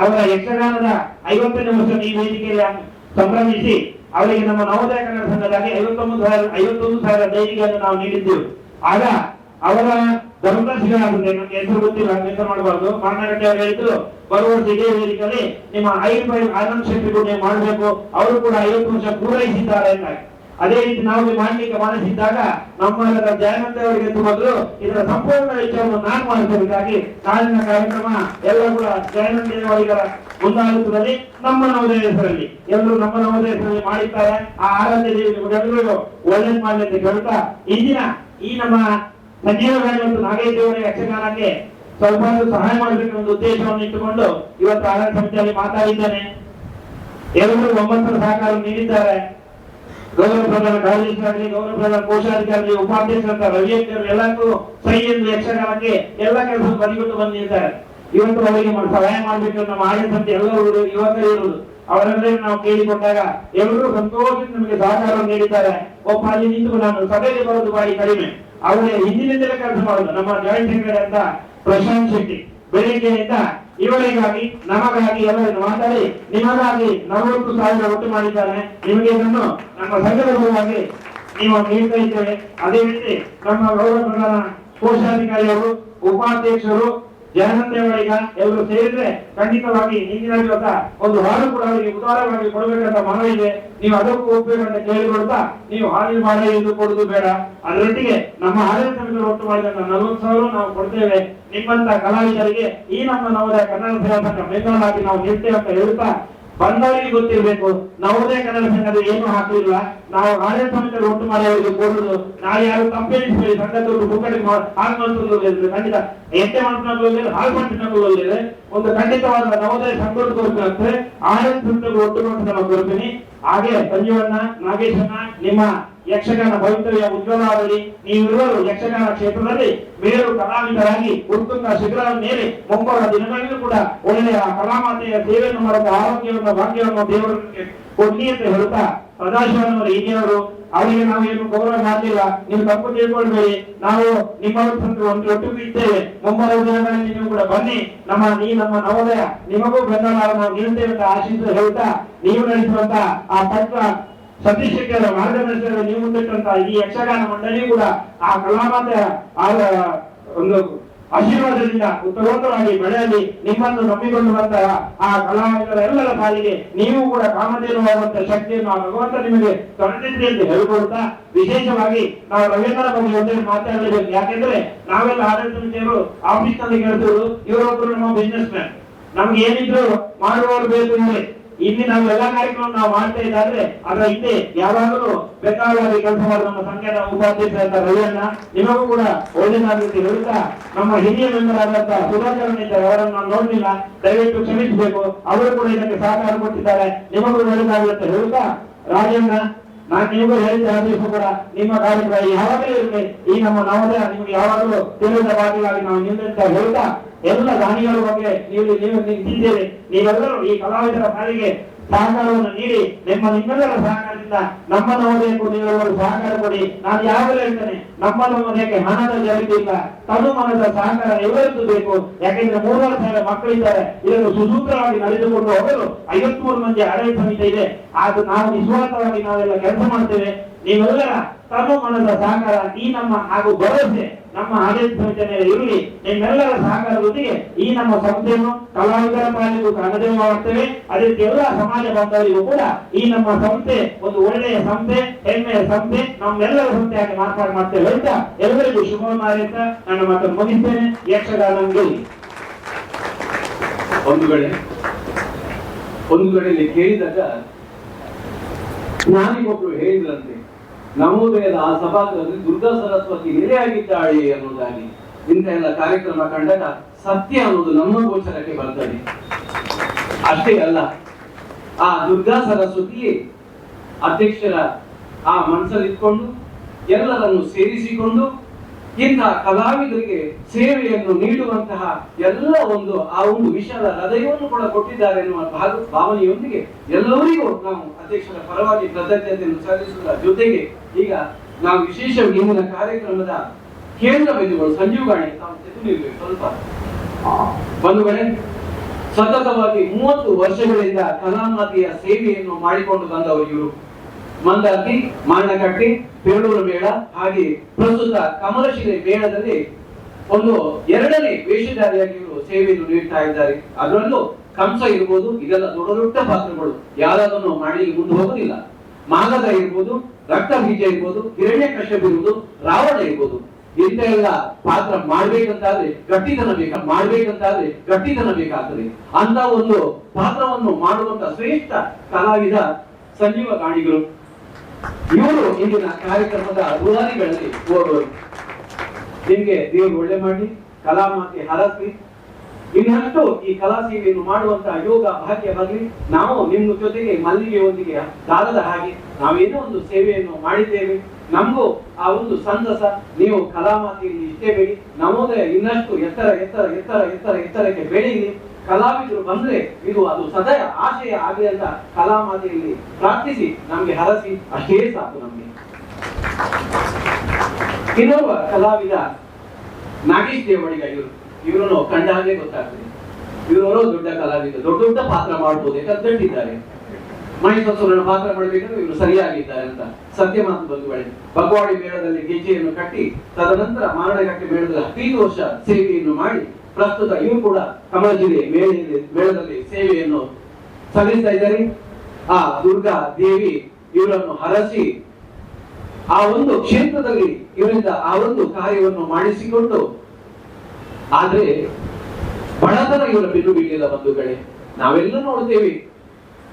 ಅವರ ಯಕ್ಷಗಾನದ 50ನೇ ವರ್ಷ ಈ ವೇದಿಕೆಯಲ್ಲಿ ಸಂಭ್ರಮಿಸಿ ಅವರಿಗೆ ನಮ್ಮ ನವೋದಯ ಕನ್ನಡ ಸಂಘದಲ್ಲಿ 51,000 ದೇಣಿಗೆಯನ್ನು ನಾವು ನೀಡಿದ್ದೆವು. ಆಗ ಅವರ ಧರ್ಮದರ್ಶಿಗಳಾಗುತ್ತೆ, ನಮ್ಗೆ ಹೆಸರು ಗೊತ್ತಿಲ್ಲ, ಹೆಸರು ಮಾಡಬಾರ್ದು. ಮಾರ್ನಗಟ್ಟಿ ಅವರು ಹೇಳಿದ್ರು, ಬರುವ ವರ್ಷ ಇದೇ ವೇದಿಕೆಯಲ್ಲಿ ನಿಮ್ಮ ಆನಂದ್ ಶೆಟ್ಟಿ ನೀವು ಮಾಡಬೇಕು, ಅವರು ಕೂಡ 50 ವರ್ಷ ಪೂರೈಸಿದ್ದಾರೆ ಎಂದಾಗಿ. ಅದೇ ರೀತಿ ನಾವು ಮಾಡ್ಲಿಕ್ಕೆ ಮನಸ್ಸಿದ್ದಾಗ ನಮ್ಮ ಜಯನಂದ ಅವರಿಗೆ ಮೊದಲು ಇದರ ಸಂಪೂರ್ಣ ವೆಚ್ಚವನ್ನು ನಾನು ಮಾಡಿಸಬೇಕಾಗಿ ನಾಳಿನ ಕಾರ್ಯಕ್ರಮ ಎಲ್ಲ ಕೂಡ ಜಯನಂದ ಅವರಿಗರ ಮುಂದಾಳತ್ವದಲ್ಲಿ ನಮ್ಮ ನವೋದಯ ಹೆಸರಲ್ಲಿ ಎಲ್ಲರೂ ನಮ್ಮ ನವೋದಯ ಹೆಸರಲ್ಲಿ ಮಾಡಿದ್ದಾರೆ. ಆ ಆರಾಧ್ಯ ದೇವಿ ನಿಮಗೆಲ್ಲರಿಗೂ ಒಳ್ಳೇದು ಮಾಡಲಿ ಅಂತ ಕೇಳ್ತಾ, ಇಂದಿನ ಈ ನಮ್ಮ ಸಂಜೀವ ಗಾಳಿ ಮತ್ತು ನಾಗೇಶ್ ದೇವರ ಯಕ್ಷಗಾನಕ್ಕೆ ಸ್ವಲ್ಪ ಸಹಾಯ ಮಾಡಬೇಕು ಒಂದು ಉದ್ದೇಶವನ್ನು ಇಟ್ಟುಕೊಂಡು ಇವತ್ತು ಆಡಳಿತ ಸಮಿತಿಯಲ್ಲಿ ಮಾತಾಡಿದ್ದೇನೆ. ಎಲ್ಲರೂ ಒಮ್ಮತದ ಸಹಕಾರ ನೀಡಿದ್ದಾರೆ. ಗೌರವ ಪ್ರಧಾನ ಕಾರ್ಯದರ್ಶಿಯಾಗಲಿ, ಗೌರವ ಪ್ರಧಾನ ಕೋಶಾಧಿಕಾರಿ, ಉಪಾಧ್ಯಕ್ಷರ ರವಿಯಂಕರ್ ಎಲ್ಲಕ್ಕೂ ಸೈ ಎಂದು ಯಕ್ಷಗಾನಕ್ಕೆ ಎಲ್ಲ ಕೆಲಸ ಬದಿಗೊಟ್ಟು ಬಂದಿದ್ದಾರೆ. ಇವತ್ತು ಅವರಿಗೆ ಸಹಾಯ ಮಾಡಬೇಕು ನಮ್ಮ ಆಡಳಿತ ಸಮಿತಿ ಎಲ್ಲರೂ ಯುವಕರು ಇರುವುದು ಅವರೆಲ್ಲರೂ ನಾವು ಕೇಳಿಕೊಂಡಾಗ ಎಲ್ಲರೂ ಸಂತೋಷದಿಂದ ನಮಗೆ ಸಹಕಾರ ನೀಡಿದ್ದಾರೆ. ಒಬ್ಬ ಅಲ್ಲಿ ನಿಂತು ನಾನು ಸಭೆಗೆ ಬರೋದು ಬಾರಿ ಕಡಿಮೆ, ಅವರೇ ಹಿಂದಿನಿಂದಲೇ ಕೆಲಸ ಮಾಡೋದು. ನಮ್ಮ ಜಾಯಿಂಟ್ ಸೆಕ್ರೆಟರಿ ಅಂತ ಪ್ರಶಾಂತ್ ಶೆಟ್ಟಿ ಬೆಳಿಗ್ಗೆಯಿಂದ ಇವರಿಗಾಗಿ ನಮಗಾಗಿ ಎಲ್ಲರನ್ನು ಮಾತಾಡಿ ನಿಮಗಾಗಿ 40,000 ಒಟ್ಟು ಮಾಡಿದ್ದಾರೆ. ನಿಮಗೆ ಇದನ್ನು ನಮ್ಮ ಸಂಘದ ಪರವಾಗಿ ನೀವು ನೀಡ್ತಾ ಇದ್ದೇವೆ. ಅದೇ ರೀತಿ ನಮ್ಮ ಗೌರವ ಪ್ರಧಾನ ಕೋಶಾಧಿಕಾರಿಯವರು, ಉಪಾಧ್ಯಕ್ಷರು, ಜನತೆಯವರಿಗ ಎಲ್ಲರೂ ಸೇರಿದ್ರೆ ಖಂಡಿತವಾಗಿ ಹಿಂದಿನ ದಿವಸ ಒಂದು ಹಾಲು ಕೂಡ ಅವರಿಗೆ ಉದಾರವಾಗಿ ಕೊಡಬೇಕಂತ ಮನವಿ ಇದೆ. ನೀವು ಅದಕ್ಕೂ ಹೋಗ್ಬೇಕಂತ ಕೇಳಿಕೊಡ್ತಾ ನೀವು ಹಾಲಿನ ಬಾಳೆ ಎಂದು ಕೊಡುದು ಬೇಡ. ಅದರೊಟ್ಟಿಗೆ ನಮ್ಮ ಆಡಳಿತ ಸಮಿತಿಗಳು ಒಟ್ಟು ಮಾಡಿದಂತ 40,000 ನಾವು ಕೊಡ್ತೇವೆ. ನಿಮ್ಮಂತ ಕಲಾವಿದರಿಗೆ ಈ ನಮ್ಮ ನವೋದಯ ಕನ್ನಡ ಸೇವಾ ಸಂಘ ಬೆಂಗಳೂರಾಗಿ ನಾವು ನೀಡ್ತೇವೆ ಅಂತ ಹೇಳ್ತಾ ಬಂದವರಿಗೆ ಗೊತ್ತಿರಬೇಕು ನವೋದಯ ಕನ್ನಡ ಸಂಘದ ಏನು ಹಾಕಲಿಲ್ಲ. ನಾವು ಆಡಳಿತ ಸಮಿತಿಗಳು ಒಟ್ಟು ಮಾಡಿ ಅವರಿಗೆ ಕೊಡುದು. ನಾಳೆ ಯಾರು ಕಂಪೇರಿಸಿ ಸಂಘದವರು ಮುಖಂಡಿ ಹಾಲು ಮಾಡ್ಕೊಳ್ಳೋದಿಲ್ಲ, ಖಂಡಿತ ಎಷ್ಟೇ ಮಾಡ್ಕೊಳ್ಳೋದಿಲ್ಲ, ಹಾಲು ಮಾಡ್ಕೊಳ್ಳೋದಿಲ್ಲ. ಒಂದು ಖಂಡಿತವಾದ ನವೋದಯ ಸಂಘದ ಕೊರತೆ ಆಡಳಿತ ಸಮಿತಿಗಳು ಒಟ್ಟು ಮಾಡಿ ನಾವು ಕೊಡ್ತೀನಿ. ಹಾಗೆ ಸಂಜೀವಣ್ಣ, ನಾಗೇಶಣ್ಣ, ನಿಮ್ಮ ಯಕ್ಷಗಾನ ಭವಿಷ್ಯ ಉಜ್ವಲವಾಗಲಿ. ನೀವಿರುವರು ಯಕ್ಷಗಾನ ಕ್ಷೇತ್ರದಲ್ಲಿ ಮೇರು ಕಲಾವಿದರಾಗಿ ಉತ್ತುಂಗ ಶಿಖರದ ಮೇಲೆ ಮುಂಬರುವ ದಿನಗಳಲ್ಲೂ ಕೂಡ ಒಳ್ಳೆಯ ಕಲಾಮಾತೆಯ ಸೇವೆಯನ್ನು ಮಾಡುವ ಆರೋಗ್ಯವನ್ನು, ಭಾಗ್ಯವನ್ನು ದೇವರಿಗೆ ಕೊಡ್ಲಿ ಅಂತ ಹೇಳ್ತಾ ಸದಾಶಿವನವರು ಹಿರಿಯವರು ಅವರಿಗೆ ನಾವು ಏನು ಗೌರವ ಮಾಡಲಿಲ್ಲ, ನೀವು ತಪ್ಪು ತಿಳ್ಕೊಳ್ಬೇಡಿ. ನಾವು ನಿಮ್ಮ ಒಂದು ಒಟ್ಟಿಗೆ ಇದ್ದೇವೆ. ಮುಂಬರುವ ದಿನಗಳಲ್ಲಿ ನೀವು ಕೂಡ ಬನ್ನಿ. ನಮ್ಮ ನವೋದಯ ನಿಮಗೂ ಬೆಂಬಲ ನಾವು ನೀಡುತ್ತೇವೆ ಅಂತ ಆಶಿಸಿ ಹೇಳ್ತಾ ನೀವು ನಡೆಸುವಂತ ಆ ಪತ್ರ ಸತೀಶ್ ಶೆಟ್ಟರ ಮಾರ್ಗದರ್ಶನ ನೀವು ಮುಂದಿಟ್ಟಂತ ಈ ಯಕ್ಷಗಾನ ಮಂಡಳಿ ಕೂಡ ಆ ಕಲಾಮಾತೆಯ ಒಂದು ಆಶೀರ್ವಾದದಿಂದ ಉತ್ತರೋತ್ತರವಾಗಿ ಬೆಳೆಯಲಿ. ನಿಮ್ಮನ್ನು ನಂಬಿಕೊಂಡು ಬಂದ ಆ ಕಲಾವಿದರ ಎಲ್ಲರ ಪಾಲಿಗೆ ನೀವು ಕೂಡ ಕಾಮಧೇನುವಾಗುವಂತ ಶಕ್ತಿಯನ್ನು ಆ ಭಗವಂತ ನಿಮಗೆ ತೊರೆದಿದೆ ಎಂದು ಹೇಳಿಕೊಡ್ತಾ ವಿಶೇಷವಾಗಿ ನಾವು ರವೀಂದ್ರ ಬಗ್ಗೆ ಒಂದೇ ಮಾತಾಡಲೇಬೇಕು. ಯಾಕೆಂದ್ರೆ ನಾವೆಲ್ಲ ಆಡಳಿತ ಸಮಿತಿಯವರು ಆಫೀಸ್ ನಲ್ಲಿ ಕೆಲಸರು, ಇವರೊಬ್ಬರು ನಮ್ಮ ಬಿಸ್ನೆಸ್ ಮ್ಯಾನ್. ನಮ್ಗೆ ಏನಿದ್ರು ಮಾಡುವವರು ಬೇಕು ಇದ್ರೆ ಇಲ್ಲಿ ನಾವು ಎಲ್ಲಾ ಕಾರ್ಯಕ್ರಮ ನಾವು ಮಾಡ್ತಾ ಇದ್ದಾದ್ರೆ ಅದರ ಹಿಂದೆ ಯಾವಾಗಲೂ ಬೆಂಗಾವಲಾಗಿ ಕೆಲಸ ಮಾಡುವ ನಮ್ಮ ಸಂಘದ ಉಪಾಧ್ಯಕ್ಷ ರವಿಯಣ್ಣ ನಿಮಗೂ ಕೂಡ ಒಳ್ಳೆಯದಾಗುತ್ತೆ ಹೇಳ್ತಾ ನಮ್ಮ ಹಿರಿಯ ಮೆಂಬರ್ ಆದಂತ ಸುಧಾಕರಣ ಇದ್ದಾರೆ, ಅವರನ್ನು ನಾವು ನೋಡ್ಲಿಲ್ಲ, ದಯವಿಟ್ಟು ಕ್ಷಮಿಸಬೇಕು. ಅವರು ಕೂಡ ಇದಕ್ಕೆ ಸಹಕಾರ ಕೊಟ್ಟಿದ್ದಾರೆ. ನಿಮಗೂ ಒಳ್ಳೆಯದಾಗುತ್ತೆ ಹೇಳ್ತಾ ರಾಜಣ್ಣ, ನಾನು ನಿಮಗೂ ಹೇಳಿದ ಆದೇಶ ಕೂಡ ನಿಮ್ಮ ಕಾರ್ಯಕ್ರಮ ಯಾವಾಗಲೂ ಇರುತ್ತೆ. ಈ ನಮ್ಮ ನವೋದಯ ನಿಮಗೆ ಯಾವಾಗಲೂ ತಿಳಿದ ಭಾಗವಾಗಿ ನಾವು ನಿಂತ ಹೇಳ್ತಾ ಎಲ್ಲ ದಾನಿಗಳ ಬಗ್ಗೆ ನೀವು ನಿಂತಿದ್ದೇವೆ. ನೀವೆಲ್ಲರೂ ಈ ಕಲಾವಿದರ ಪಾಲಿಗೆ ಸಹಕಾರವನ್ನು ನೀಡಿ ನಿಮ್ಮೆಲ್ಲರ ಸಹಕಾರದಿಂದ ನಮ್ಮ ನವೋದಯಕ್ಕೂ ನೀವೆಲ್ಲರೂ ಸಹಕಾರ ಕೊಡಿ. ನಾನು ಯಾವಾಗಲೂ ಹೇಳ್ತೇನೆ, ನಮ್ಮ ನವೋದಯಕ್ಕೆ ಹಣದ ಜಗತ್ತಿಲ್ಲ, ತನು ಮನದ ಸಹಕಾರ ಎಲ್ಲರಿಗೂ ಬೇಕು. ಯಾಕೆಂದ್ರೆ 3,000 ಮಕ್ಕಳಿದ್ದಾರೆ. ಇದನ್ನು ಸುಸೂತ್ರವಾಗಿ ನಡೆದುಕೊಂಡು ಹೋಗಲು 53 ಮಂದಿ ಆಡಳಿತ ಸಮಿತಿ ಇದೆ. ಅದು ನಾವು ನಿಸ್ವಾರ್ಥವಾಗಿ ನಾವೆಲ್ಲ ಕೆಲಸ ಮಾಡ್ತೇವೆ. ನೀವೆಲ್ಲರ ತನು ಮನದ ಸಹಕಾರ ಈ ನಮ್ಮ ಹಾಗೂ ಭರವಸೆ ನಮ್ಮ ಆಡಳಿತ ಸಮಿತಿಯ ಮೇಲೆ ಇರಲಿ. ನಿಮ್ಮೆಲ್ಲರ ಸಹಕಾರದೊಂದಿಗೆ ಈ ನಮ್ಮ ಸಂಸ್ಥೆಯನ್ನು ಕಲಾವಿದರ ಪಾಲಿಗೂ ಕಾಣದೇವ ಮಾಡ್ತೇವೆ. ಅದೇ ರೀತಿ ಎಲ್ಲ ಸಮಾಜ ಬಾಂಧವರಿಗೂ ಕೂಡ ಈ ನಮ್ಮ ಸಂಸ್ಥೆ ಒಂದು ಒಳ್ಳೆಯ ಸಂಸ್ಥೆ, ಹೆಮ್ಮೆಯ ಸಂಸ್ಥೆ, ನಮ್ಮೆಲ್ಲರ ಸಂಸ್ಥೆಯಾಗಿ ಮಾರ್ಪಾಡು ಮಾಡ್ತೇವೆ ಅಂತ ಎಲ್ಲರಿಗೂ ಶುಭವನ್ನು ಹಾರೈತ ನನ್ನ ಮಾತನ್ನು ಮುಗಿಸ್ತೇನೆ. ಯಕ್ಷಗಾನ ಗೆಲ್ಲಿ. ಒಂದು ಕಡೆಯಲ್ಲಿ ಕೇಳಿದಾಗ ನಾನಿಗೊಬ್ರು ಹೇಳಿದ್ರಂತೆ, ನವೋದಯದ ಆ ಸಭಾಗೃಹದಲ್ಲಿ ದುರ್ಗಾ ಸರಸ್ವತಿ ನೆಲೆಯಾಗಿದ್ದಾಳೆ ಅನ್ನೋದಾಗಿ. ಇಂಥ ಎಲ್ಲ ಕಾರ್ಯಕ್ರಮ ಕಂಡಾಗ ಸತ್ಯ ಅನ್ನೋದು ನಮ್ಮ ಗೋಚರಕ್ಕೆ ಬರ್ತದೆ. ಅಷ್ಟೇ ಅಲ್ಲ, ಆ ದುರ್ಗಾ ಸರಸ್ವತಿಯೇ ಅಧ್ಯಕ್ಷರ ಆ ಮನಸ್ಸಲ್ಲಿಟ್ಕೊಂಡು ಎಲ್ಲರನ್ನು ಸೇರಿಸಿಕೊಂಡು ಇಂತಹ ಕಲಾವಿದರಿಗೆ ಸೇವೆಯನ್ನು ನೀಡುವಂತಹ ಎಲ್ಲ ಆ ಒಂದು ವಿಶಾಲ ಹೃದಯವನ್ನು ಕೂಡ ಕೊಟ್ಟಿದ್ದಾರೆ ಎನ್ನುವ ಭಾವನೆಯೊಂದಿಗೆ ಎಲ್ಲರಿಗೂ ನಾವು ಅಧ್ಯಕ್ಷರ ಪರವಾಗಿ ಕೃತಜ್ಞತೆಯನ್ನು ಸಲ್ಲಿಸುವ ಜೊತೆಗೆ ಈಗ ನಾವು ವಿಶೇಷ ಇಂದಿನ ಕಾರ್ಯಕ್ರಮದ ಕೇಂದ್ರ ಬಿಂದುಗಳು ಸಂಜೀವ್ ಗಾಣಿ ತಾವು ತೆಗೆದುನಿರ್ಬೇಕು ಸ್ವಲ್ಪ ಬಂಧುಗಳೇ. ಸತತವಾಗಿ 30 ವರ್ಷಗಳಿಂದ ಕಲಾಮಾತೆಯ ಸೇವೆಯನ್ನು ಮಾಡಿಕೊಂಡು ಬಂದವರು ಇವರು. ಮಂದಾರ್ತಿ, ಮಾರ್ಣಕಟ್ಟೆ, ಪೇರೂರು ಮೇಳ, ಹಾಗೆ ಪ್ರಸ್ತುತ ಕಮಲಶಿಲೆ ಮೇಳದಲ್ಲಿ ಒಂದು 2ನೇ ವೇಷಧಾರಿಯಾಗಿ ಇವರು ಸೇವೆಯನ್ನು ನೀಡ್ತಾ ಇದ್ದಾರೆ. ಅದರಲ್ಲೂ ಕಂಸ ಇರ್ಬೋದು, ಇದೆಲ್ಲ ದೊಡ್ಡ ದೊಡ್ಡ ಪಾತ್ರಗಳು, ಯಾರಾದನ್ನು ಮಾಡಲಿಕ್ಕೆ ಮುಂದೆ ಹೋಗುದಿಲ್ಲ. ಮಾಗಧ ಇರ್ಬೋದು, ರಕ್ತ ಬೀಜ ಇರ್ಬೋದು, ಹಿರಣ್ಯಕಶ್ಯಪ ಇರ್ಬೋದು, ರಾವಣ ಇರ್ಬೋದು, ಇಂಥ ಎಲ್ಲ ಪಾತ್ರ ಮಾಡ್ಬೇಕಂತಾದ್ರೆ ಗಟ್ಟಿತನ ಬೇಕಾಗ್ತದೆ. ಅಂತ ಒಂದು ಪಾತ್ರವನ್ನು ಮಾಡುವಂತ ಶ್ರೇಷ್ಠ ಕಲಾವಿದ ಸಂಜೀವ ಗಾಣಿಗರು. ಇವರು ಇಂದಿನ ಕಾರ್ಯಕ್ರಮದ ರೂವಾರಿಗಳಲ್ಲಿ ಓರ್ವರು. ನಿಮ್ಗೆ ದೇವರು ಒಳ್ಳೆ ಮಾಡಿ ಕಲಾಮಾತೆ ಹರಸಿ ಇನ್ನಷ್ಟು ಈ ಕಲಾ ಸೇವೆಯನ್ನು ಮಾಡುವಂತಹ ಯೋಗ ಭಾಗ್ಯ ಬರಲಿ. ನಾವು ನಿಮ್ಮ ಜೊತೆಗೆ ಮಲ್ಲಿಗೆ ಒಂದಿಗೆ ದಾರದ ಹಾಗೆ ನಾವೇನೋ ಒಂದು ಸೇವೆಯನ್ನು ಮಾಡಿದ್ದೇವೆ. ನಮಗೂ ಆ ಒಂದು ಸಂತಸ. ನೀವು ಕಲಾಮಾತೆಯಲ್ಲಿ ಇಷ್ಟೇ ಬೆಳಿ, ನವೋದಯ ಇನ್ನಷ್ಟು ಎತ್ತರ ಎತ್ತರ ಎತ್ತರ ಎತ್ತರ ಎತ್ತರಕ್ಕೆ ಬೆಳೀಲಿ. ಕಲಾವಿದರು ಬಂದ್ರೆ ಇದು ಅದು ಸದಾ ಆಶಯ ಆಗಲಿ ಅಂತ ಕಲಾಮಾತೆಯಲ್ಲಿ ಪ್ರಾರ್ಥಿಸಿ ನಮ್ಗೆ ಹರಸಿ, ಅಷ್ಟೇ ಸಾಕು ನಮ್ಗೆ. ಇನ್ನೊಬ್ಬ ಕಲಾವಿದ ನಾಗೇಶ್ ದೇವಡಿಗ. ಇವರನ್ನು ಕಂಡ ಹಾಗೆ ಗೊತ್ತಾಗ್ತದೆ, ಇವರು ದೊಡ್ಡ ಕಲಾವಿದ, ದೊಡ್ಡ ದೊಡ್ಡ ಪಾತ್ರ ಮಾಡ್ಬೋದು, ಕದ್ದಟ್ಟಿದ್ದಾರೆ. ಮಹಿಷಾಸುರನ ಪಾತ್ರ ಮಾಡಬೇಕಾದ್ರೆ ಇವರು ಸರಿಯಾಗಿದ್ದಾರೆ ಅಂತ ಸತ್ಯ ಮಾತು ಬಂಧುಗಳೇ. ಬಗವಾಡಿ ಮೇಳದಲ್ಲಿ ಗೆಜ್ಜೆಯನ್ನು ಕಟ್ಟಿ ತದನಂತರ ಮಾರಣಗಟ್ಟೆ ಮೇಳದಲ್ಲಿ 15 ವರ್ಷ ಸೇವೆಯನ್ನು ಮಾಡಿ ಪ್ರಸ್ತುತ ಇವರು ಕೂಡ ಕಮಲಜಿಲ್ಲೆ ಮೇಳದಲ್ಲಿ ಸೇವೆಯನ್ನು ಸಲ್ಲಿಸ್ತಾ ಇದ್ದಾರೆ. ಆ ದುರ್ಗಾ ದೇವಿ ಇವರನ್ನು ಹರಸಿ ಆ ಒಂದು ಕ್ಷೇತ್ರದಲ್ಲಿ ಇವರಿಂದ ಆ ಒಂದು ಕಾರ್ಯವನ್ನು ಮಾಡಿಸಿಕೊಂಡು, ಆದ್ರೆ ಬಡತನ ಇವರ ಬೆನ್ನು ಬಿಟ್ಟಿಲ್ಲ ಬಂಧುಗಳೇ. ನಾವೆಲ್ಲ ನೋಡ್ತೇವೆ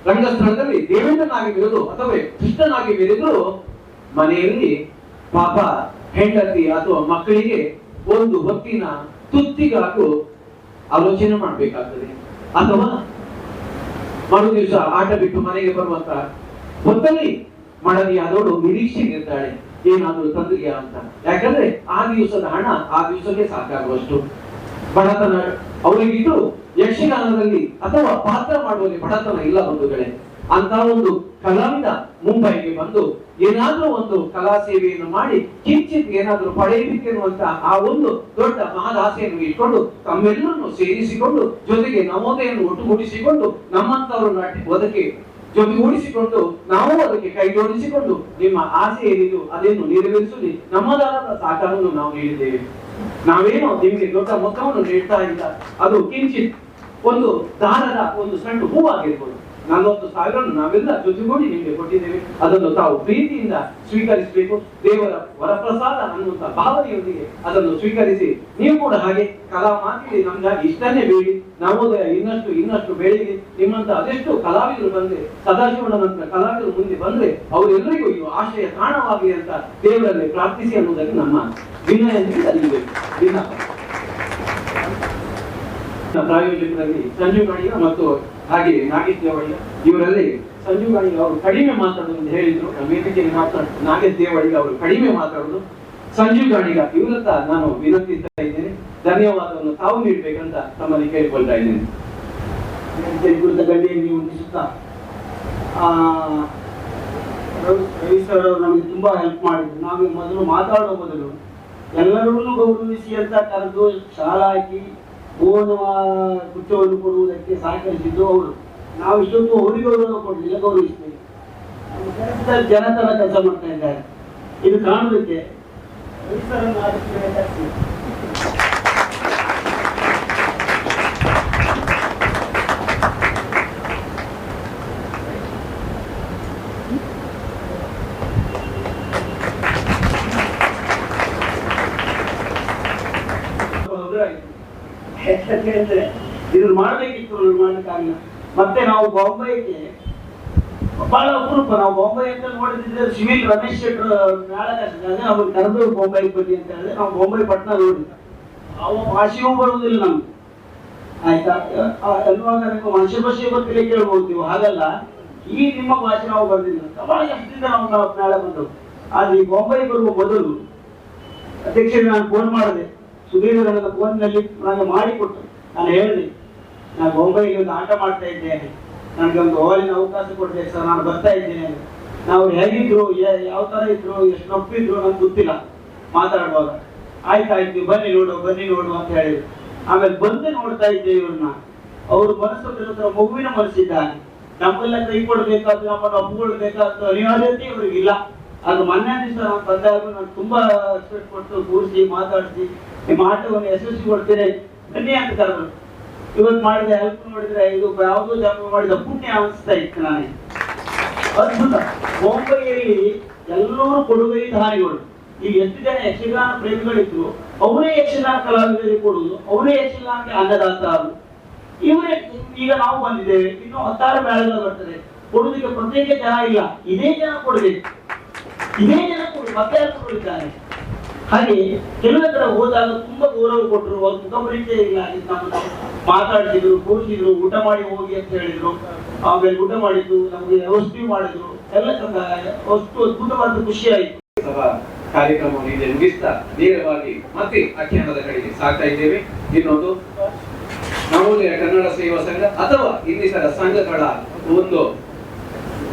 ರಂಗಸ್ಥಳದಲ್ಲಿ ದೇವೇಂದ್ರನಾಗಿ ಬೆರೆದು ಅಥವಾ ಕೃಷ್ಣನಾಗಿ ಬೆರೆದು ಮನೆಯಲ್ಲಿ ಪಾಪ ಹೆಂಡತಿ ಅಥವಾ ಮಕ್ಕಳಿಗೆ ಒಂದು ಹೊತ್ತಿನ ತುತ್ತಿಗಾಕು ಆಲೋಚನೆ ಮಾಡ್ಬೇಕಾಗ್ತದೆ. ಅಥವಾ ಮರು ದಿವಸ ಆಟ ಬಿಟ್ಟು ಮನೆಗೆ ಬರುವಂತ ಹೊತ್ತಲ್ಲಿ ಮಡದಿಯಾದವಳು ನಿರೀಕ್ಷೆಗಿರ್ತಾಳೆ, ಏನಾದ್ರೂ ತಂದ್ರಿಯಾ ಅಂತ. ಯಾಕಂದ್ರೆ ಆ ದಿವಸದ ಹಣ ಆ ದಿವಸಕ್ಕೆ ಸಾಕಾಗುವಷ್ಟು ಬಡತನ ಅವರಿಗಿದ್ದು ಯಕ್ಷಗಾನದಲ್ಲಿ ಅಥವಾ ಪಾತ್ರ ಮಾಡುವಲ್ಲಿ ಬಡತನ ಇಲ್ಲ ಬಂಧುಗಳೇ. ಅಂತ ಒಂದು ಕಲಾವಿದ ಮುಂಬೈಗೆ ಬಂದು ಏನಾದ್ರೂ ಒಂದು ಕಲಾ ಸೇವೆಯನ್ನು ಮಾಡಿ ಕಿಂಚಿತ್ ಏನಾದ್ರೂ ಪಡೆಯಬೇಕು ಎನ್ನುವಂತ ಆ ಒಂದು ದೊಡ್ಡ ಮಹದಾಸೆಯನ್ನು ಇಟ್ಕೊಂಡು ತಮ್ಮೆಲ್ಲರನ್ನು ಸೇರಿಸಿಕೊಂಡು ಜೊತೆಗೆ ನವೋದಯನ್ನು ಒಟ್ಟುಗೂಡಿಸಿಕೊಂಡು ನಮ್ಮಂತವರನ್ನು ಅದಕ್ಕೆ ಜೊತೆಗೂಡಿಸಿಕೊಂಡು ನಾವು ಅದಕ್ಕೆ ಕೈ ಜೋಡಿಸಿಕೊಂಡು ನಿಮ್ಮ ಆಸೆ ಏನಿದು ಅದನ್ನು ನೆರವೇರಿಸಲಿ ನಮ್ಮದಾದ ಸಹಕಾರವನ್ನು ನಾವು ನೀಡಿದ್ದೇವೆ. ನಾವೇನೋ ನಿಮಗೆ ದೊಡ್ಡ ಮೊತ್ತವನ್ನು ನೀಡ್ತಾ ಇಲ್ಲ, ಅದು ಕಿಂಚಿತ್ ಒಂದು ದಾರದ ಒಂದು ಸಣ್ಣ ಹೂವಾಗಿರ್ಬೋದು. 40,000 ನಾವೆಲ್ಲ ಜೊತೆಗೂಡಿ ನಿಮಗೆ ಕೊಟ್ಟಿದ್ದೇವೆ. ಅದನ್ನು ತಾವು ಪ್ರೀತಿಯಿಂದ ಸ್ವೀಕರಿಸಬೇಕು. ದೇವರ ವರಪ್ರಸಾದ ಅನ್ನುವಂತ ಭಾವನೆಯೊಂದಿಗೆ ಅದನ್ನು ಸ್ವೀಕರಿಸಿ ನೀವು ಕೂಡ ಹಾಗೆ ಕಲಾ ಮಾತಿಗೆ ನಮ್ಗಾಗಿ ಇಷ್ಟನ್ನೇ ಬೇಡಿ, ನವೋದಯ ಇನ್ನಷ್ಟು ಇನ್ನಷ್ಟು ಬೆಳೀಲಿ. ನಿಮ್ಮಂತ ಅದೆಷ್ಟು ಕಲಾವಿದರು ಬಂದ್ರೆ, ಸದಾಶಿವಣ್ಣನಂತ ಕಲಾವಿದರು ಮುಂದೆ ಬಂದ್ರೆ ಅವರೆಲ್ಲರಿಗೂ ಇದು ಆಶಯ ಕಾರಣವಾಗಲಿ ಅಂತ ದೇವರಲ್ಲಿ ಪ್ರಾರ್ಥಿಸಿ ಅನ್ನುವುದಕ್ಕೆ ನಮ್ಮ ವಿನಯದಿಂದ ಪ್ರಾಯೋಜಕರಲ್ಲಿ ಸಂಜು ಗಾಣಿಗ ಮತ್ತು ಹಾಗೆ ನಾಗೇಶ್ ದೇವಡಿಗ. ಇವರಲ್ಲಿ ಸಂಜು ಗಾಣಿಗ ಅವರು ಕಡಿಮೆ ಮಾತಾಡೋದು ಅಂತ ಹೇಳಿದ್ರು. ವೇದಿಕೆಯಲ್ಲಿ ನಾಗೇಶ್ ದೇವಡಿಗ ಅವರು ಕಡಿಮೆ ಮಾತಾಡೋದು. ಸಂಜು ಗಾಣಿಗ ಇವರತ್ತ ನಾನು ವಿನಂತಿಸ್ತಾ ಇದ್ದೇನೆ. ಧನ್ಯವಾದವನ್ನು ತಾವು ನೀಡಬೇಕಂತ ತಮ್ಮಲ್ಲಿ ಕೇಳಿಕೊಳ್ತಾ ಇದ್ದೇನೆ. ಗಂಡಿಯನ್ನು ಹೊಂದಿಸುತ್ತಾ ರವಿ ಸರ್ ಅವರು ನಮಗೆ ತುಂಬಾ ಹೆಲ್ಪ್ ಮಾಡಿದ್ರು. ನಾವು ಮೊದಲು ಮಾತಾಡೋ ಮೊದಲು ಎಲ್ಲರನ್ನೂ ಗೌರವಿಸಿ ಅಂತ ಕರೆದು ಶಾಲಾ ಹಾಕಿ ಬೋನುವ ಕುಚ್ಚವನ್ನು ಕೊಡುವುದಕ್ಕೆ ಸಹಕರಿಸಿದ್ದು ಅವರು. ನಾವು ಇಷ್ಟೊಂದು ಅವರಿಗೆ ಗೌರವ ಕೊಡಲಿಲ್ಲ, ಗೌರವಿಸ್ತೇವೆ. ಜನತರ ಕೆಲಸ ಮಾಡ್ತಾ ಇದ್ದಾರೆ. ಇದು ಕಾಣುವುದಕ್ಕೆ ಇದನ್ನು ಮಾಡ್ಬೇಕಿತ್ತು, ಮಾಡ್ಲಿಕ್ಕಾಗಿಲ್ಲ. ಮತ್ತೆ ನಾವು ಬಾಂಬೆಗೆ ಬಹಳ ಅಪರೂಪ, ನಾವು ಬಾಂಬೆ ಅಂತ ನೋಡಿದ್ರೆ ಸಿವಿಲ್ ರಮೇಶ್ ಶೆಟ್ಟರ್ ಮೇಳಕಾಗ ಅವ್ರು ಕರೆದು ಬಾಂಬೆಗೆ ಬನ್ನಿ ಅಂತ ಹೇಳಿದ್ರೆ ನಾವು ಬಾಂಬೆ ಪಟ್ಟಣ ನೋಡಿದ್ದ. ಅವ ಭಾಷೆಯೂ ಬರುವುದಿಲ್ಲ ನಮ್ಗೆ, ಆಯ್ತಾ. ಎನ್ನುವಾಗ ನೀವು ಮನುಷ್ಯ ಭಾಷೆ ಬಗ್ಗೆ ಕೇಳ್ಬೋಡ್ತೀವಿ, ಹಾಗಲ್ಲ ಈ ನಿಮ್ಮ ಭಾಷೆ ನಾವು ಬರ್ದಿಲ್ಲ. ಬಹಳ ಕಷ್ಟದಿಂದ ನಾವು ಮೇಳ ಬಂದವು. ಆದ್ರೆ ಈ ಬಾಂಬೆಗೆ ಬರುವ ಮೊದಲು ಅಧ್ಯಕ್ಷರಿಗೆ ನಾನು ಫೋನ್ ಮಾಡಿದೆ. ಸುಧೀರ್ ನನ್ನ ಫೋನ್ನಲ್ಲಿ ನನಗೆ ಮಾಡಿಕೊಟ್ಟು ನಾನು ಹೇಳಿದೆ, ನಾನು ಬಾಂಬೆಗೆ ಒಂದು ಆಟ ಮಾಡ್ತಾ ಇದ್ದೇನೆ, ನನಗೆ ಒಂದು ಹಾಲಿನ ಅವಕಾಶ ಕೊಡ್ಬೇಕು ಸರ್, ನಾನು ಬರ್ತಾ ಇದ್ದೇನೆ. ನಾವು ಹೇಗಿದ್ರು, ಯಾವ ತರ ಇದ್ರು, ಎಷ್ಟು ನೊಪ್ಪಿದ್ರು ನನ್ಗೆ ಗೊತ್ತಿಲ್ಲ ಮಾತಾಡುವಾಗ. ಆಯ್ತಾಯ್ತು ಬನ್ನಿ ನೋಡು ಅಂತ ಹೇಳಿದ್ರು. ಆಮೇಲೆ ಬಂದು ನೋಡ್ತಾ ಇದ್ದೇವೆ ಇವ್ರನ್ನ. ಅವ್ರ ಮನಸ್ಸು ಮಗುವಿನ ಮನಸ್ಸಿದ್ದಾನೆ. ನಮ್ಮೆಲ್ಲ ಕೈ ಕೊಡ್ಬೇಕಾದ್ರು, ನಮ್ಮನ್ನು ಒಪ್ಪಿಕೊಳ್ಬೇಕಾದ್ರು ಅನಿವಾರ್ಯತೆ ಇವ್ರಿಗೆ ಇಲ್ಲ. ಅದು ಮೊನ್ನೆ ದಿವಸ ನಾನು ಬಂದಾಗ ನಾನು ತುಂಬಾ ರೆಸ್ಪೆಕ್ಟ್ ಕೊಟ್ಟು ಕೂರಿಸಿ ಮಾತಾಡಿಸಿ ನಿಮ್ಮ ಆಟವನ್ನು ಯಶಸ್ವಿಗೊಳ್ತೇನೆ ಬನ್ನಿ ಅಂತ ಕರೆದ್ರು. ಇವತ್ತು ಮಾಡಿದ ಹೆಲ್ಪ್ ನೋಡಿದ್ರೆ ಇದು ಯಾವುದೋ ಜನ್ಮ ಮಾಡಿದ ಪುಣ್ಯ ಅನಿಸ್ತಾ ಇತ್ತು ನನಗೆ. ಅದ್ಭುತ. ಬಾಂಬೆಯಲ್ಲಿ ಎಲ್ಲರೂ ಕೊಡುಗೈದಾರಿಗಳು. ಈಗ ಎಷ್ಟು ಜನ ಯಕ್ಷಗಾನ ಪ್ರೇಮಿಗಳಿದ್ರು ಅವರೇ ಯಕ್ಷಗಾನ ಕಲಾವಿದರಿಗೆ ಕೊಡುವುದು, ಅವರೇ ಯಕ್ಷಗಾನಕ್ಕೆ ಅನ್ನದಾತ. ಇವರೇ ಈಗ ನಾವು ಬಂದಿದ್ದೇವೆ, ಇನ್ನು 16 ಮೇಳಗಳು ಬರ್ತದೆ. ಕೊಡುವುದಕ್ಕೆ ಪ್ರತ್ಯೇಕ ಜನ ಇಲ್ಲ, ಇದೇ ಜನ ಕೊಡಬೇಕು, ಇದೇ ಜನ ಕೊಡು, ಮತ್ತೆ ಯಾರು ಕೊಡಿದ್ದಾರೆ. ಹಾಗೆ ಕೆಲವೇ ಕಡೆ ಹೋದಾಗ ತುಂಬಾ ಗೌರವ ಕೊಟ್ಟರು, ಅವ್ರು ಮುಖಪರಿಚಯ ಇಲ್ಲ, ನಮ್ಮನ್ನು ಮಾತಾಡ್ತಿದ್ರು, ಕೂರಿಸಿದ್ರು, ಊಟ ಮಾಡಿ ಹೋಗಿ ಅಂತ ಹೇಳಿದ್ರು. ಆಮೇಲೆ ಊಟ ಮಾಡಿದ್ದು, ನಮಗೆ ವ್ಯವಸ್ಥೆ ಮಾಡಿದ್ರು, ಎಲ್ಲ ಅಷ್ಟು ಅದ್ಭುತವಾದ ಖುಷಿ ಆಯಿತು. ಸಭಾ ಕಾರ್ಯಕ್ರಮವನ್ನು ಇಲ್ಲಿ ಮುಗಿಸ್ತಾ ನೇರವಾಗಿ ಮತ್ತೆ ಆಖ್ಯಾನದ ಕಡೆಗೆ ಸಾಗ್ತಾ ಇದ್ದೇವೆ. ಇನ್ನೊಂದು ನವೋದಯ ಕನ್ನಡ ಸೇವಾ ಸಂಘ ಅಥವಾ ಇನ್ನಿತರ ಸಂಘಗಳ ಒಂದು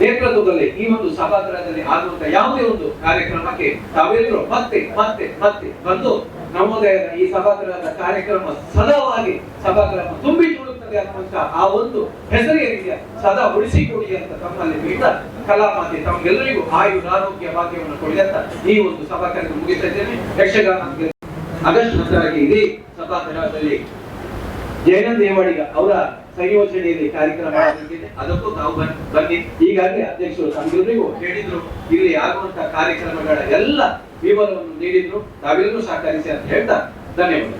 ನೇತೃತ್ವದಲ್ಲಿ ಈ ಒಂದು ಸಭಾಗೃಹದಲ್ಲಿ ಆಗುವಂತ ಯಾವುದೇ ಒಂದು ಕಾರ್ಯಕ್ರಮಕ್ಕೆ ತಾವೆಲ್ಲರೂ ಮತ್ತೆ ಮತ್ತೆ ಮತ್ತೆ ಬಂದು ನವೋದಯದ ಈ ಸಭಾಗೃಹದ ಕಾರ್ಯಕ್ರಮ ಸದಾವಾಗಿ ಸಭಾಗೃಹ ತುಂಬಿ ತುಳುಕ್ತದೆ ಅನ್ನುವಂತ ಆ ಒಂದು ಹೆಸರಿಗೆ ಸದಾ ಉಳಿಸಿಕೊಡಿ ಅಂತ ತಮ್ಮಲ್ಲಿ ಬಿಟ್ಟ ಕಲಾಮಾತೆ ತಮಗೆಲ್ಲರಿಗೂ ಆರೋಗ್ಯ ಭಾಗ್ಯವನ್ನು ಕೊಡಿ ಅಂತ ಈ ಒಂದು ಸಭಾ ಕಾರ್ಯಕ್ರಮ ಮುಗಿಸ್ತಾ ಇದ್ದೇನೆ. ಯಕ್ಷಗಾನ ಆಗಸ್ಟ್ 10ಕ್ಕೆ ಇದೇ ಸಭಾಗೃಹದಲ್ಲಿ ಜಯನಂದ ದೇವಾಡಿಗ ಅವರ ಸಂಯೋಜನೆಯಲ್ಲಿ ಕಾರ್ಯಕ್ರಮ ಮಾಡಬೇಕಿದೆ. ಅದಕ್ಕೂ ತಾವು ಬನ್ನಿ. ಈಗಾಗಲೇ ಅಧ್ಯಕ್ಷರು ತಮಗೆಲ್ಲರಿಗೂ ಹೇಳಿದ್ರು, ಇಲ್ಲಿ ಆಗುವಂತಹ ಕಾರ್ಯಕ್ರಮಗಳ ಎಲ್ಲ ವಿವರವನ್ನು ನೀಡಿದ್ರು, ತಾವೆಲ್ಲರೂ ಸಹಕರಿಸಿ ಅಂತ ಹೇಳ್ತಾ ಧನ್ಯವಾದ.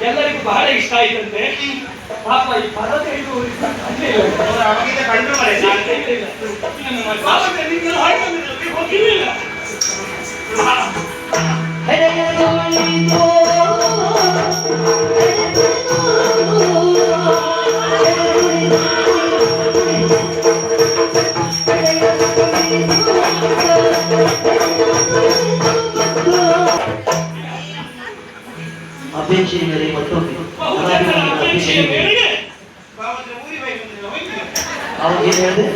ಎಲ್ಲರಿಗೂ ಬಹಳ ಇಷ್ಟ ಆಯ್ತಂತೆ. ಪಾಪ ಈ ಪರ್ವತ ಅಪೇಕ್ಷೆ ಮೇಲೆ ಮತ್ತೊಂದು ಅವ್ರಿಗೆ ಹೇಳಿದೆ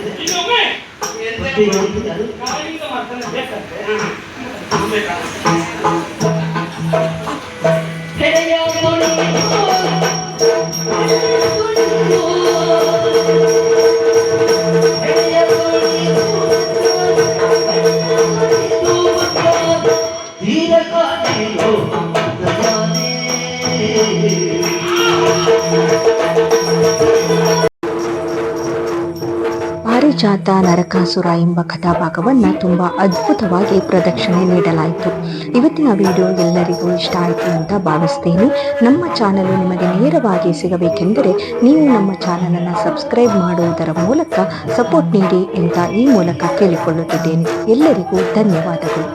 ಪಾರಿಜಾತ ನರಕಾಸುರ ಎಂಬ ಕಥಾಭಾಗವನ್ನು ತುಂಬಾ ಅದ್ಭುತವಾಗಿ ಪ್ರದರ್ಶನ ನೀಡಲಾಯಿತು. ಇವತ್ತಿನ ವಿಡಿಯೋ ಎಲ್ಲರಿಗೂ ಇಷ್ಟ ಆಯಿತು ಅಂತ ಭಾವಿಸ್ತೇನೆ. ನಮ್ಮ ಚಾನಲ್ ನಿಮಗೆ ನೇರವಾಗಿ ಸಿಗಬೇಕೆಂದರೆ ನೀವು ನಮ್ಮ ಚಾನಲನ್ನು ಸಬ್ಸ್ಕ್ರೈಬ್ ಮಾಡುವುದರ ಮೂಲಕ ಸಪೋರ್ಟ್ ನೀಡಿ ಅಂತ ಈ ಮೂಲಕ ಕೇಳಿಕೊಳ್ಳುತ್ತಿದ್ದೇನೆ. ಎಲ್ಲರಿಗೂ ಧನ್ಯವಾದಗಳು.